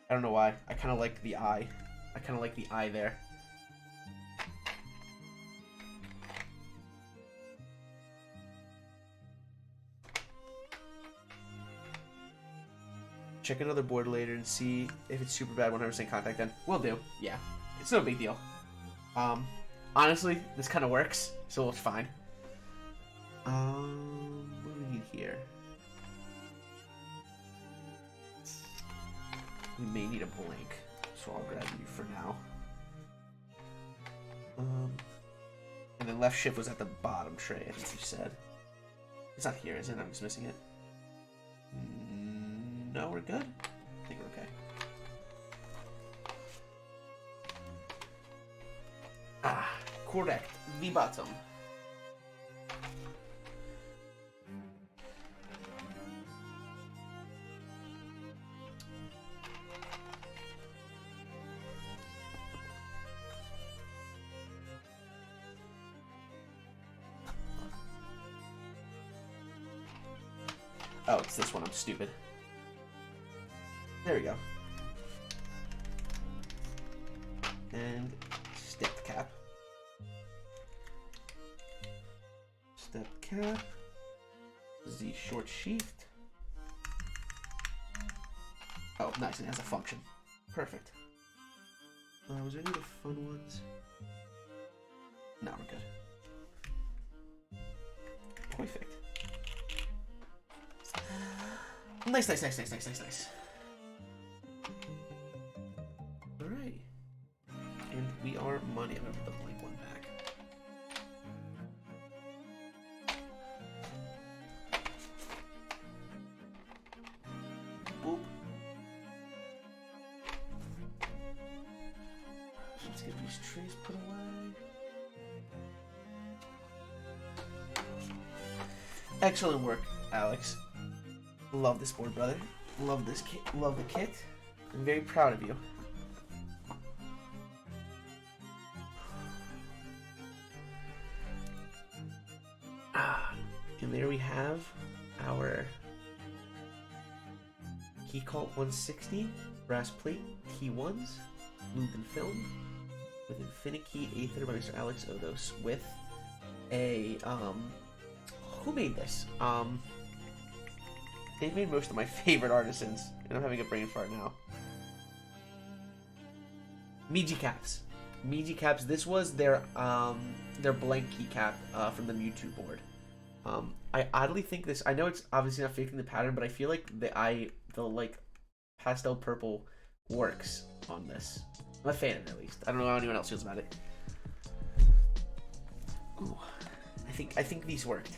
don't know why. I kind of like the eye. I kind of like the eye there. Check another board later and see if it's super bad 100% contact then. Will do. Yeah. It's no big deal. Honestly, this kind of works, so it's fine. What do we need here? We may need a blank, so I'll grab you for now. And then left shift was at the bottom tray, I think you said. It's not here, is it? I'm just missing it. No, we're good. I think we're okay. Correct. The bottom. Oh, it's this one. I'm stupid. There we go. And step cap. Step cap. Z short sheathed. Oh, nice. It has a function. Perfect. Was there any other fun ones? No, we're good. Perfect. Nice, nice, nice, nice, nice, nice, nice. Alright. And we are money. I'm gonna put the blank one back. Boop. Let's get these trays put away. Excellent work, Alex. Love this board, brother. Love this kit. Love the kit. I'm very proud of you. And there we have our Keycult 160 brass plate T1s, Lube and film, with Infinikey Aether by Mr. Alex Odos, with a who made this? They've made most of my favorite artisans, and I'm having a brain fart now. Keycaps. Keycaps. This was their blank keycap from the Mewtwo board. I oddly think this. I know it's obviously not faking the pattern, but I feel like the like pastel purple works on this. I'm a fan of it, at least. I don't know how anyone else feels about it. Ooh, I think these worked.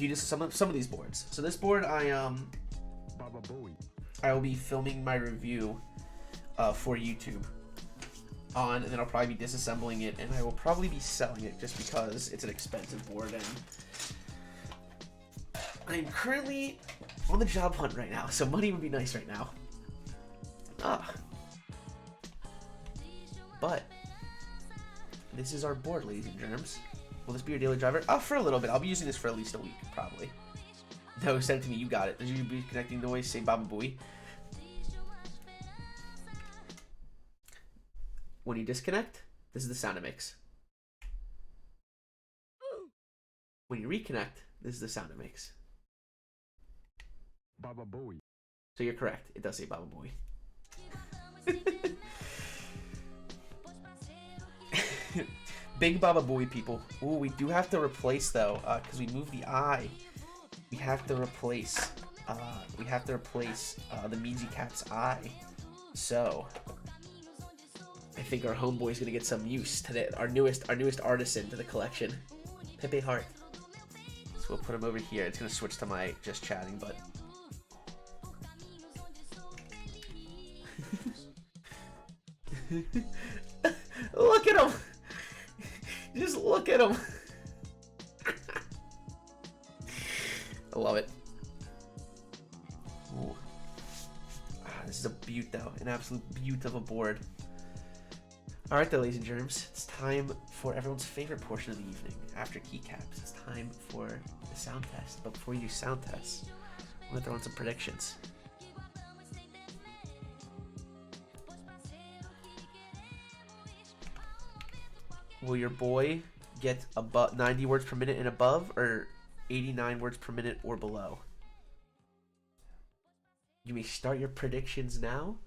do just some of these boards. So this board I will be filming my review for YouTube on, and then I'll probably be disassembling it, and I will probably be selling it just because it's an expensive board, and I'm currently on the job hunt right now, so money would be nice right now. But this is our board, ladies and germs. Will this be your daily driver? For a little bit. I'll be using this for at least a week, probably. No, send it to me. You got it. Did you be connecting noise? Say Baba Booey. When you disconnect, this is the sound it makes. When you reconnect, this is the sound it makes. Baba Booey. So you're correct. It does say Baba Booey. Big Baba Booey, people. Ooh, we do have to replace though, because we moved the eye. We have to replace. The Keycaps eye. So I think our homeboy's gonna get some use today. Our newest artisan to the collection, Pepe Heart. So we'll put him over here. It's gonna switch to my just chatting, but. Look at him! Just look at him! I love it. Ooh. This is a beaut though, an absolute beaut of a board. Alright though, ladies and germs, it's time for everyone's favorite portion of the evening. After Keycaps, it's time for the sound test. But before you do sound tests, I'm gonna throw in some predictions. Will your boy get above 90 words per minute and above, or 89 words per minute or below? You may start your predictions now.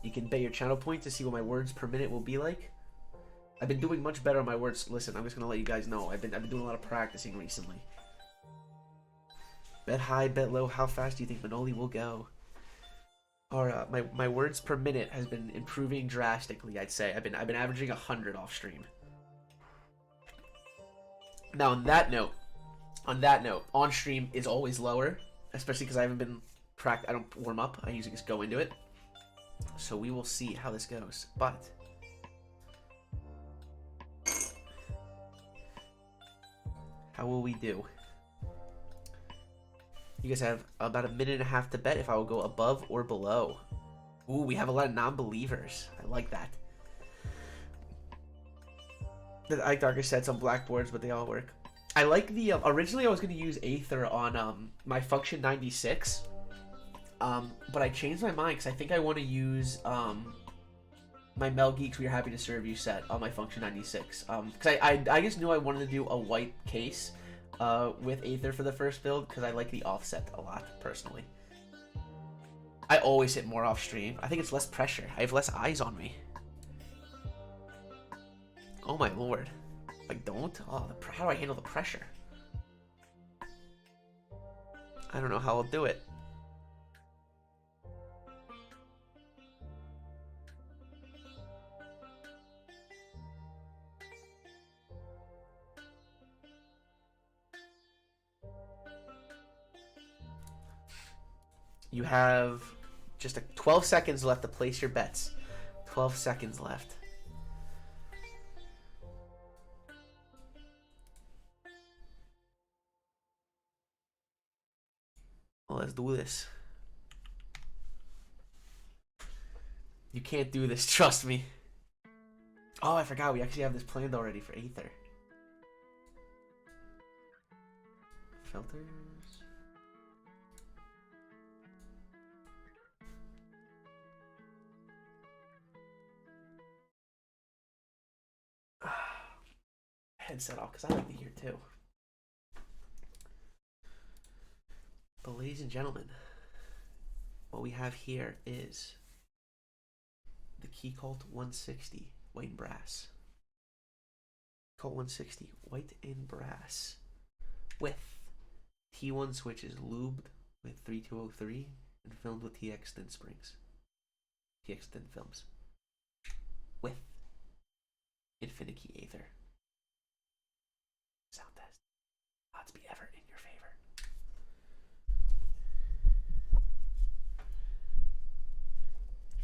You can bet your channel points to see what my words per minute will be like. I've been doing much better on my words. Listen, I'm just gonna let you guys know. I've been doing a lot of practicing recently. Bet high, bet low. How fast do you think Manoli will go? Or my words per minute has been improving drastically. I'd say I've been averaging 100 off stream. Now on that note, on stream is always lower, especially because I haven't been I don't warm up. I usually just go into it. So we will see how this goes. But how will we do? You guys have about a minute and a half to bet if I will go above or below. Ooh, we have a lot of non-believers. I like that. The Ike Darker said some blackboards, but they all work. I like the originally I was going to use Aether on my Function 96, but I changed my mind because I think I want to use my Mel Geeks We Are Happy to Serve You set on my Function 96. Because I just knew I wanted to do a white case with Aether for the first build because I like the offset a lot personally. I always hit more off stream. I think it's less pressure. I have less eyes on me. Oh my lord. I don't? Oh, how do I handle the pressure? I don't know how I'll do it. You have just 12 seconds left to place your bets. 12 seconds left. Well, let's do this. You can't do this, trust me. Oh, I forgot. We actually have this planned already for Aether. Filters. Headset off because I like to hear too. But ladies and gentlemen, what we have here is the Keycult 160 white and brass. Keycult 160 white and brass with T1 switches lubed with 3203 and filmed with TX thin springs. TX thin films with Infinikey Aether. Sound test. Odds be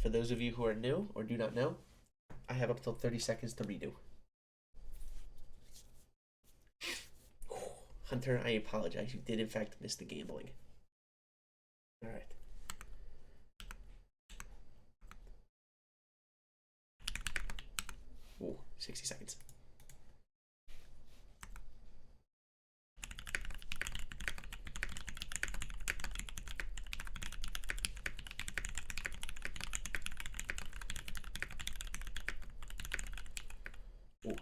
For those of you who are new or do not know, I have up till 30 seconds to redo. Hunter, I apologize. You did in fact miss the gambling. All right. Ooh, 60 seconds. Ooh.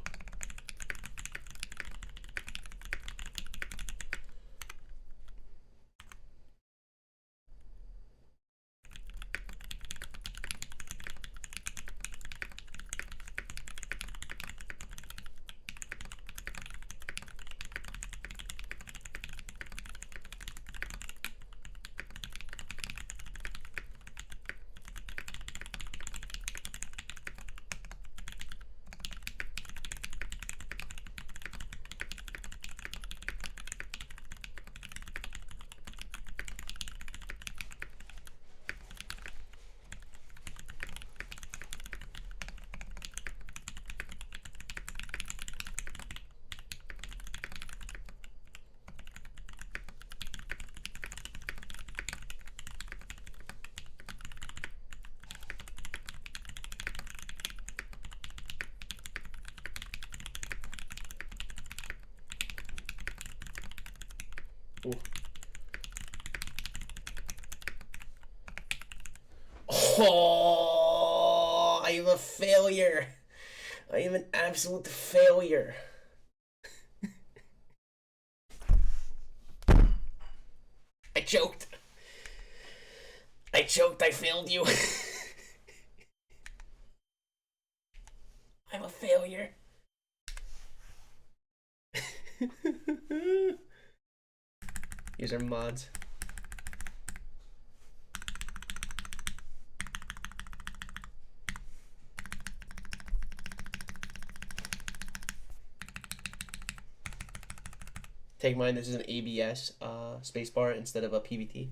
Ooh. Oh, I am a failure. I am an absolute failure. I choked. I choked. I failed you. I'm a failure. These are mods. Take mine, this is an ABS spacebar instead of a PVT.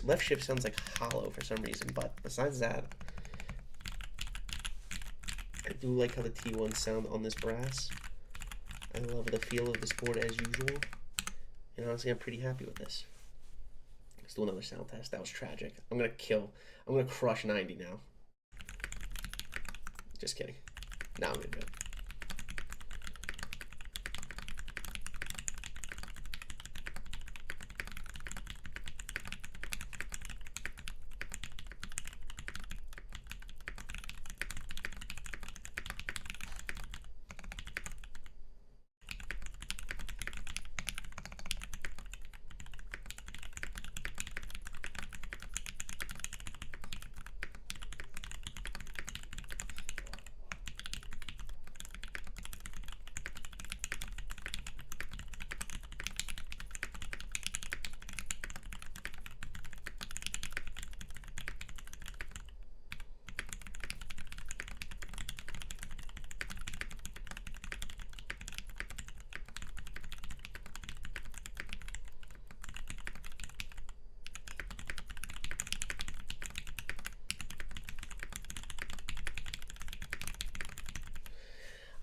Left shift sounds like hollow for some reason, but besides that, I do like how the T1s sound on this brass. I love the feel of this board as usual, and honestly, I'm pretty happy with this. Let's do another sound test. That was tragic. I'm gonna crush 90 now. Just kidding. Now I'm gonna do it.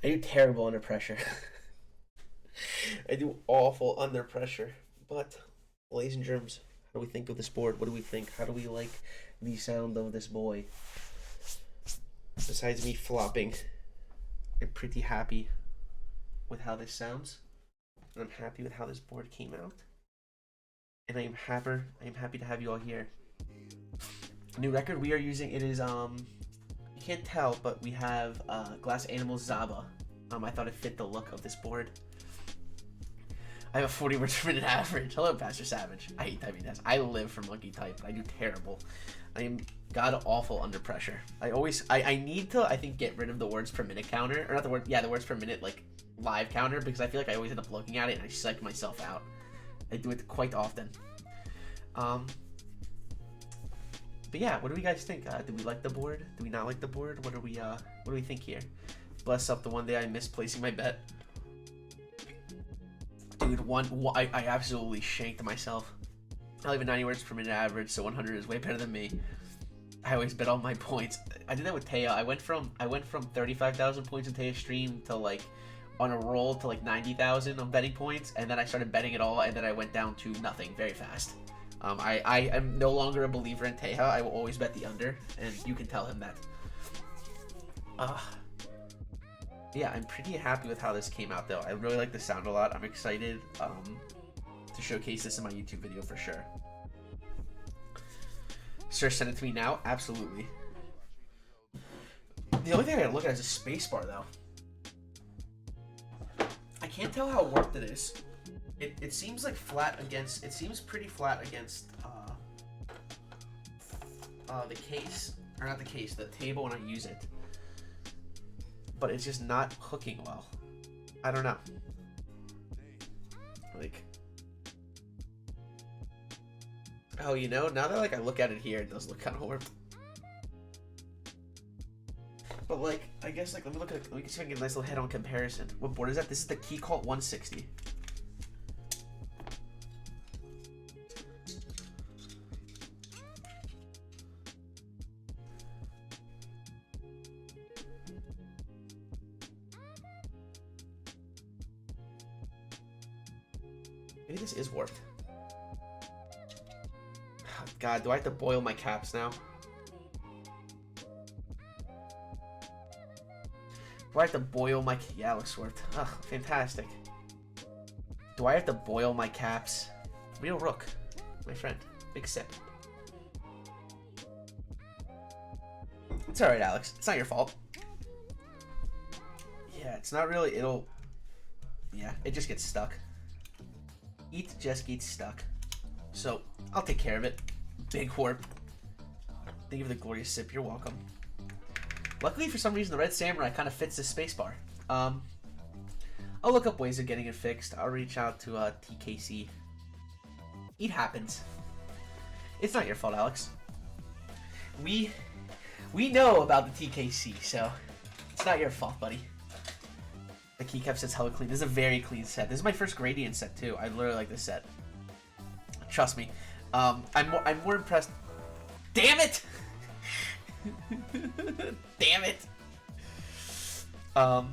I do terrible under pressure. I do awful under pressure. But, ladies and germs, how do we think of this board? What do we think? How do we like the sound of this boy? Besides me flopping, I'm pretty happy with how this sounds. And I'm happy with how this board came out. And I am happy to have you all here. New record we are using, it is you can't tell, but we have Glass Animal Zaba. I thought it fit the look of this board. I have a 40 words per minute average. Hello, Pastor Savage. I hate typing tests. I live for monkey type, but I do terrible. I am god awful under pressure. I need to, I think, get rid of the words per minute counter, or not the word, yeah, the words per minute like live counter, because I feel like I always end up looking at it and I psych myself out. I do it quite often. But yeah, what do we guys think? Do we like the board? Do we not like the board? What do we think here? Bless up the one day I missed placing my bet. Dude, I absolutely shanked myself. I leave a 90 words per minute average, so 100 is way better than me. I always bet all my points. I did that with Taya. I went from 35,000 points in Taya's stream to like on a roll to like 90,000 on betting points, and then I started betting it all, and then I went down to nothing very fast. I am no longer a believer in Taya. I will always bet the under, and you can tell him that. Yeah, I'm pretty happy with how this came out, though. I really like the sound a lot. I'm excited to showcase this in my YouTube video for sure. Sir, send it to me now? Absolutely. The only thing I gotta look at is a spacebar, though. I can't tell how warped it is. It seems like flat against... It seems pretty flat against the case. Or not the case, the table when I use it. But it's just not hooking well. I don't know. Like... Oh, you know, now that like I look at it here, it does look kind of warped. But like, I guess like let me see if I can get a nice little head-on comparison. What board is that? This is the Keycult 160. Maybe this is warped. God, do I have to boil my caps now? Do I have to boil my... Yeah, it looks warped. Ugh, fantastic. Do I have to boil my caps? Real Rook, my friend. Big sip. It's alright, Alex. It's not your fault. Yeah, it's not really... It'll... Yeah, it just gets stuck. It just gets stuck. So, I'll take care of it. Big warp. Thank you for the glorious sip. You're welcome. Luckily, for some reason, the Red Samurai kind of fits this spacebar. I'll look up ways of getting it fixed. I'll reach out to TKC. It happens. It's not your fault, Alex. We know about the TKC, so it's not your fault, buddy. The keycap set's hella clean. This is a very clean set. This is my first Gradient set too. I literally like this set. Trust me. I'm more impressed. Damn it! Damn it! I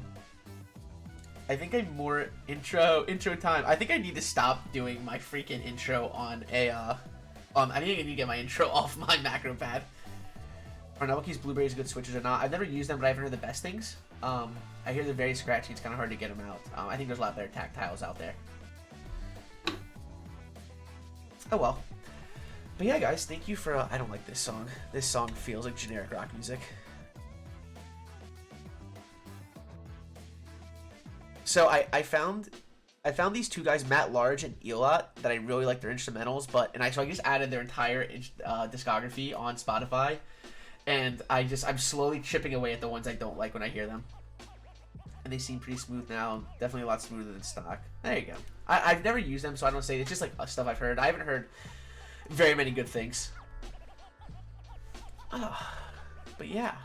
think I'm more intro time. I think I need to stop doing my freaking intro on a I think I need to get my intro off my macro pad. Are Nabucky's blueberries good switches or not? I've never used them, but I haven't heard the best things. I hear they're very scratchy. It's kind of hard to get them out. I think there's a lot better tactiles out there. Oh well. But yeah, guys, thank you for... I don't like this song. This song feels like generic rock music. So I found these two guys, Matt Large and Elot, that I really like their instrumentals, so I just added their entire discography on Spotify, and I'm slowly chipping away at the ones I don't like when I hear them. And they seem pretty smooth now, definitely a lot smoother than stock. There you go. I've never used them, so I don't say it's just like stuff I've heard. I haven't heard very many good things. But yeah.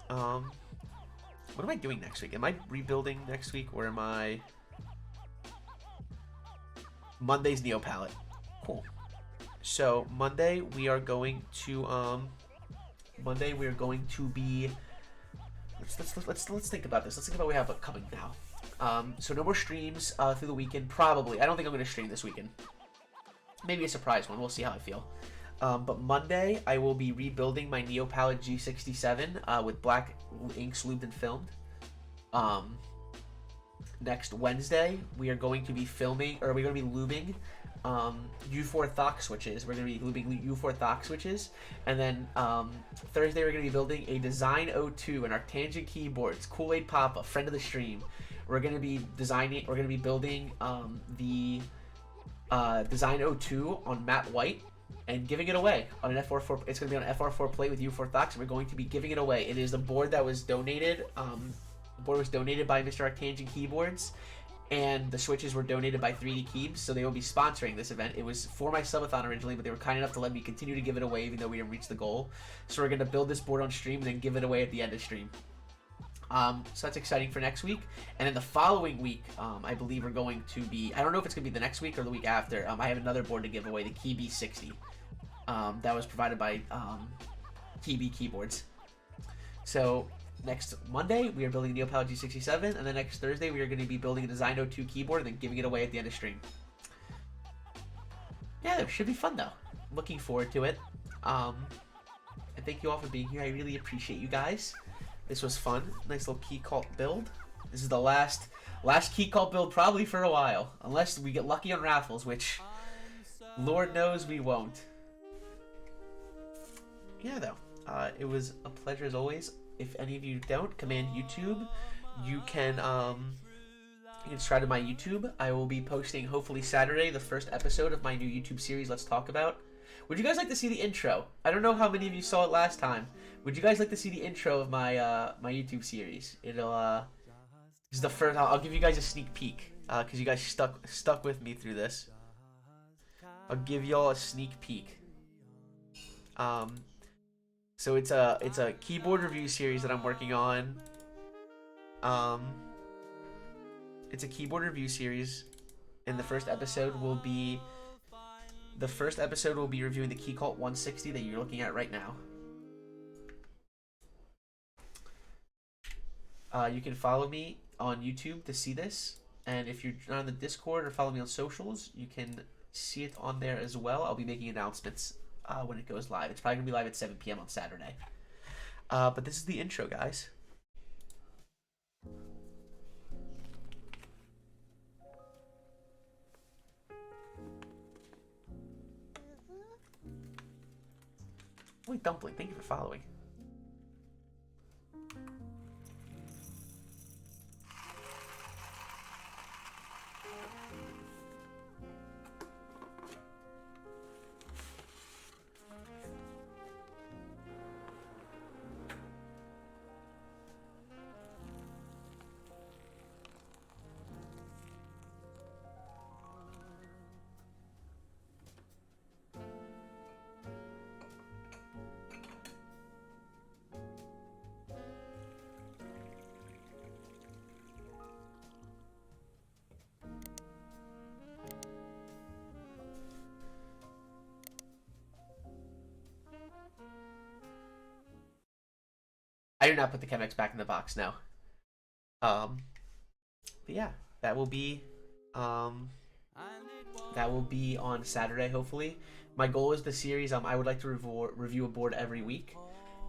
What am I doing next week? Am I rebuilding next week, or am I... Monday's Neo Palette. Cool. So Monday we are going to be... Let's think about this. Let's think about what we have coming now. So no more streams through the weekend, probably. I don't think I'm going to stream this weekend. Maybe a surprise one. We'll see how I feel. But Monday, I will be rebuilding my Neo Palette G67 with black inks lubed and filmed. Next Wednesday, we are going to be lubing U4 Thock switches. We're going to be lubing U4 Thock switches. And then Thursday, we're going to be building a Design 02 and Arctangent keyboards. Kool-Aid Papa, friend of the stream. We're gonna be building the Design 02 on matte white and giving it away on an FR4. It's gonna be on an FR4 plate with U4 Thox, and we're going to be giving it away. It is the board that was donated. The board was donated by Mr. Arctangent Keyboards, and the switches were donated by 3D Keybs, so they will be sponsoring this event. It was for my subathon originally, but they were kind enough to let me continue to give it away even though we didn't reach the goal. So we're going to build this board on stream and then give it away at the end of stream. So that's exciting for next week. And then the following week, I believe we're going to be... I don't know if it's going to be the next week or the week after. I have another board to give away, the Key B60. That was provided by Key B Keyboards. So... next Monday, we are building a Neopal G67, and then next Thursday, we are going to be building a Design 02 keyboard and then giving it away at the end of stream. Yeah, it should be fun, though. Looking forward to it. And thank you all for being here. I really appreciate you guys. This was fun. Nice little Keycult build. This is the last Keycult build probably for a while. Unless we get lucky on raffles, which Lord knows we won't. Yeah, though. It was a pleasure as always. If any of you don't, command YouTube. You can subscribe to my YouTube. I will be posting hopefully Saturday the first episode of my new YouTube series, Let's Talk About. Would you guys like to see the intro? I don't know how many of you saw it last time. Would you guys like to see the intro of my my YouTube series? It'll this is the first. I'll give you guys a sneak peek because you guys stuck with me through this. I'll give y'all a sneak peek. So it's a keyboard review series that I'm working on. It's a keyboard review series, and the first episode will be reviewing the Keycult 160 that you're looking at right now. You can follow me on YouTube to see this, and if you're not on the Discord or follow me on socials, you can see it on there as well. I'll be making announcements when it goes live. It's probably going to be live at 7 p.m. on Saturday. But this is the intro, guys. Wait, Dumpling, thank you for following. I do not put the Chemex back in the box now. But yeah, that will be on Saturday, hopefully. My goal is the series. I would like to review a board every week,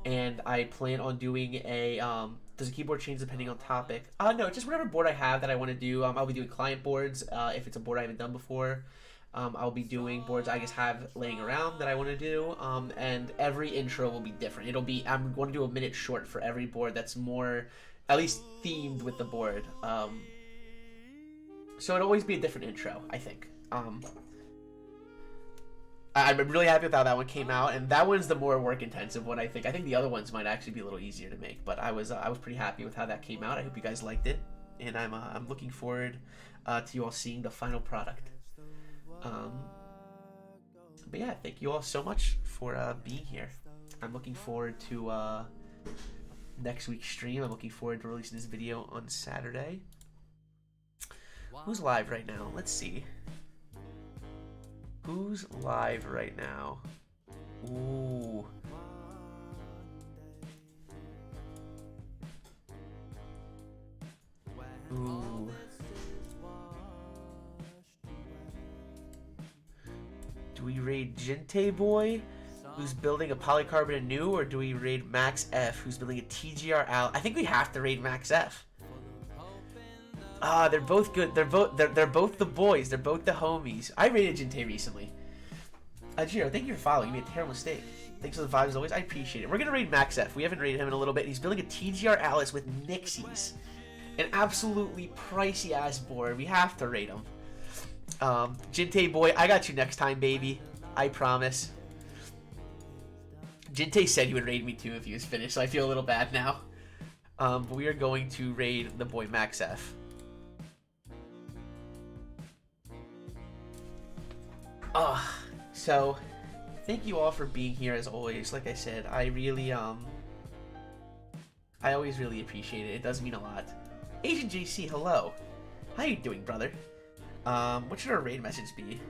and I plan on doing a does a keyboard change depending on topic? No, just whatever board I have that I want to do. I'll be doing client boards if it's a board I haven't done before. I'll be doing boards I just have laying around that I want to do, and every intro will be different. I'm going to do a minute short for every board that's more, at least themed with the board. So it'll always be a different intro, I think. I'm really happy with how that one came out, and that one's the more work-intensive one, I think. I think the other ones might actually be a little easier to make, but I was pretty happy with how that came out. I hope you guys liked it, and I'm looking forward to you all seeing the final product. But yeah, thank you all so much for being here. I'm looking forward to next week's stream. I'm looking forward to releasing this video on Saturday. Who's live right now? Let's see. Who's live right now? Ooh. Ooh. Do we raid Jinte Boy, who's building a polycarbonate anew, or do we raid Max F, who's building a TGR Al? I think we have to raid Max F. They're both good. They're both the boys. They're both the homies. I raided Jinte recently. Jiro, thank you for following. You made a terrible mistake. Thanks for the vibes as always. I appreciate it. We're gonna raid Max F. We haven't raided him in a little bit. He's building a TGR Alice with Nixies. An absolutely pricey ass board. We have to rate him. Jinte boy, I got you next time, baby. I promise. Jinte said he would raid me too if he was finished, so I feel a little bad now. But we are going to raid the boy Max F. So thank you all for being here as always. Like I said, I really I always really appreciate it. It does mean a lot. Agent JC, hello. How you doing, brother? What should our raid message be?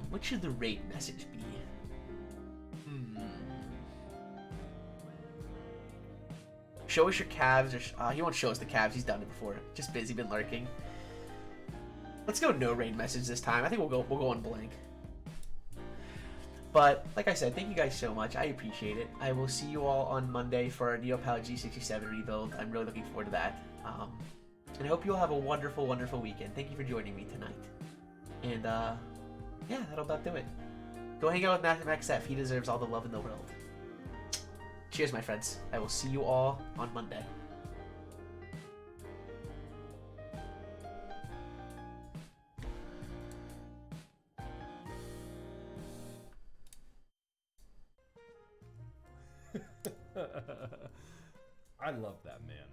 What should the raid message be? Show us your calves, or he won't show us the calves. He's done it before. Just busy, been lurking. Let's go no raid message this time. I think we'll go on blank. But like I said, thank you guys so much. I appreciate it. I will see you all on Monday for our Neopal G67 rebuild. I'm really looking forward to that. And I hope you all have a wonderful, wonderful weekend. Thank you for joining me tonight. And yeah, that'll about do it. Go hang out with Max F. He deserves all the love in the world. Cheers, my friends. I will see you all on Monday. I love that man.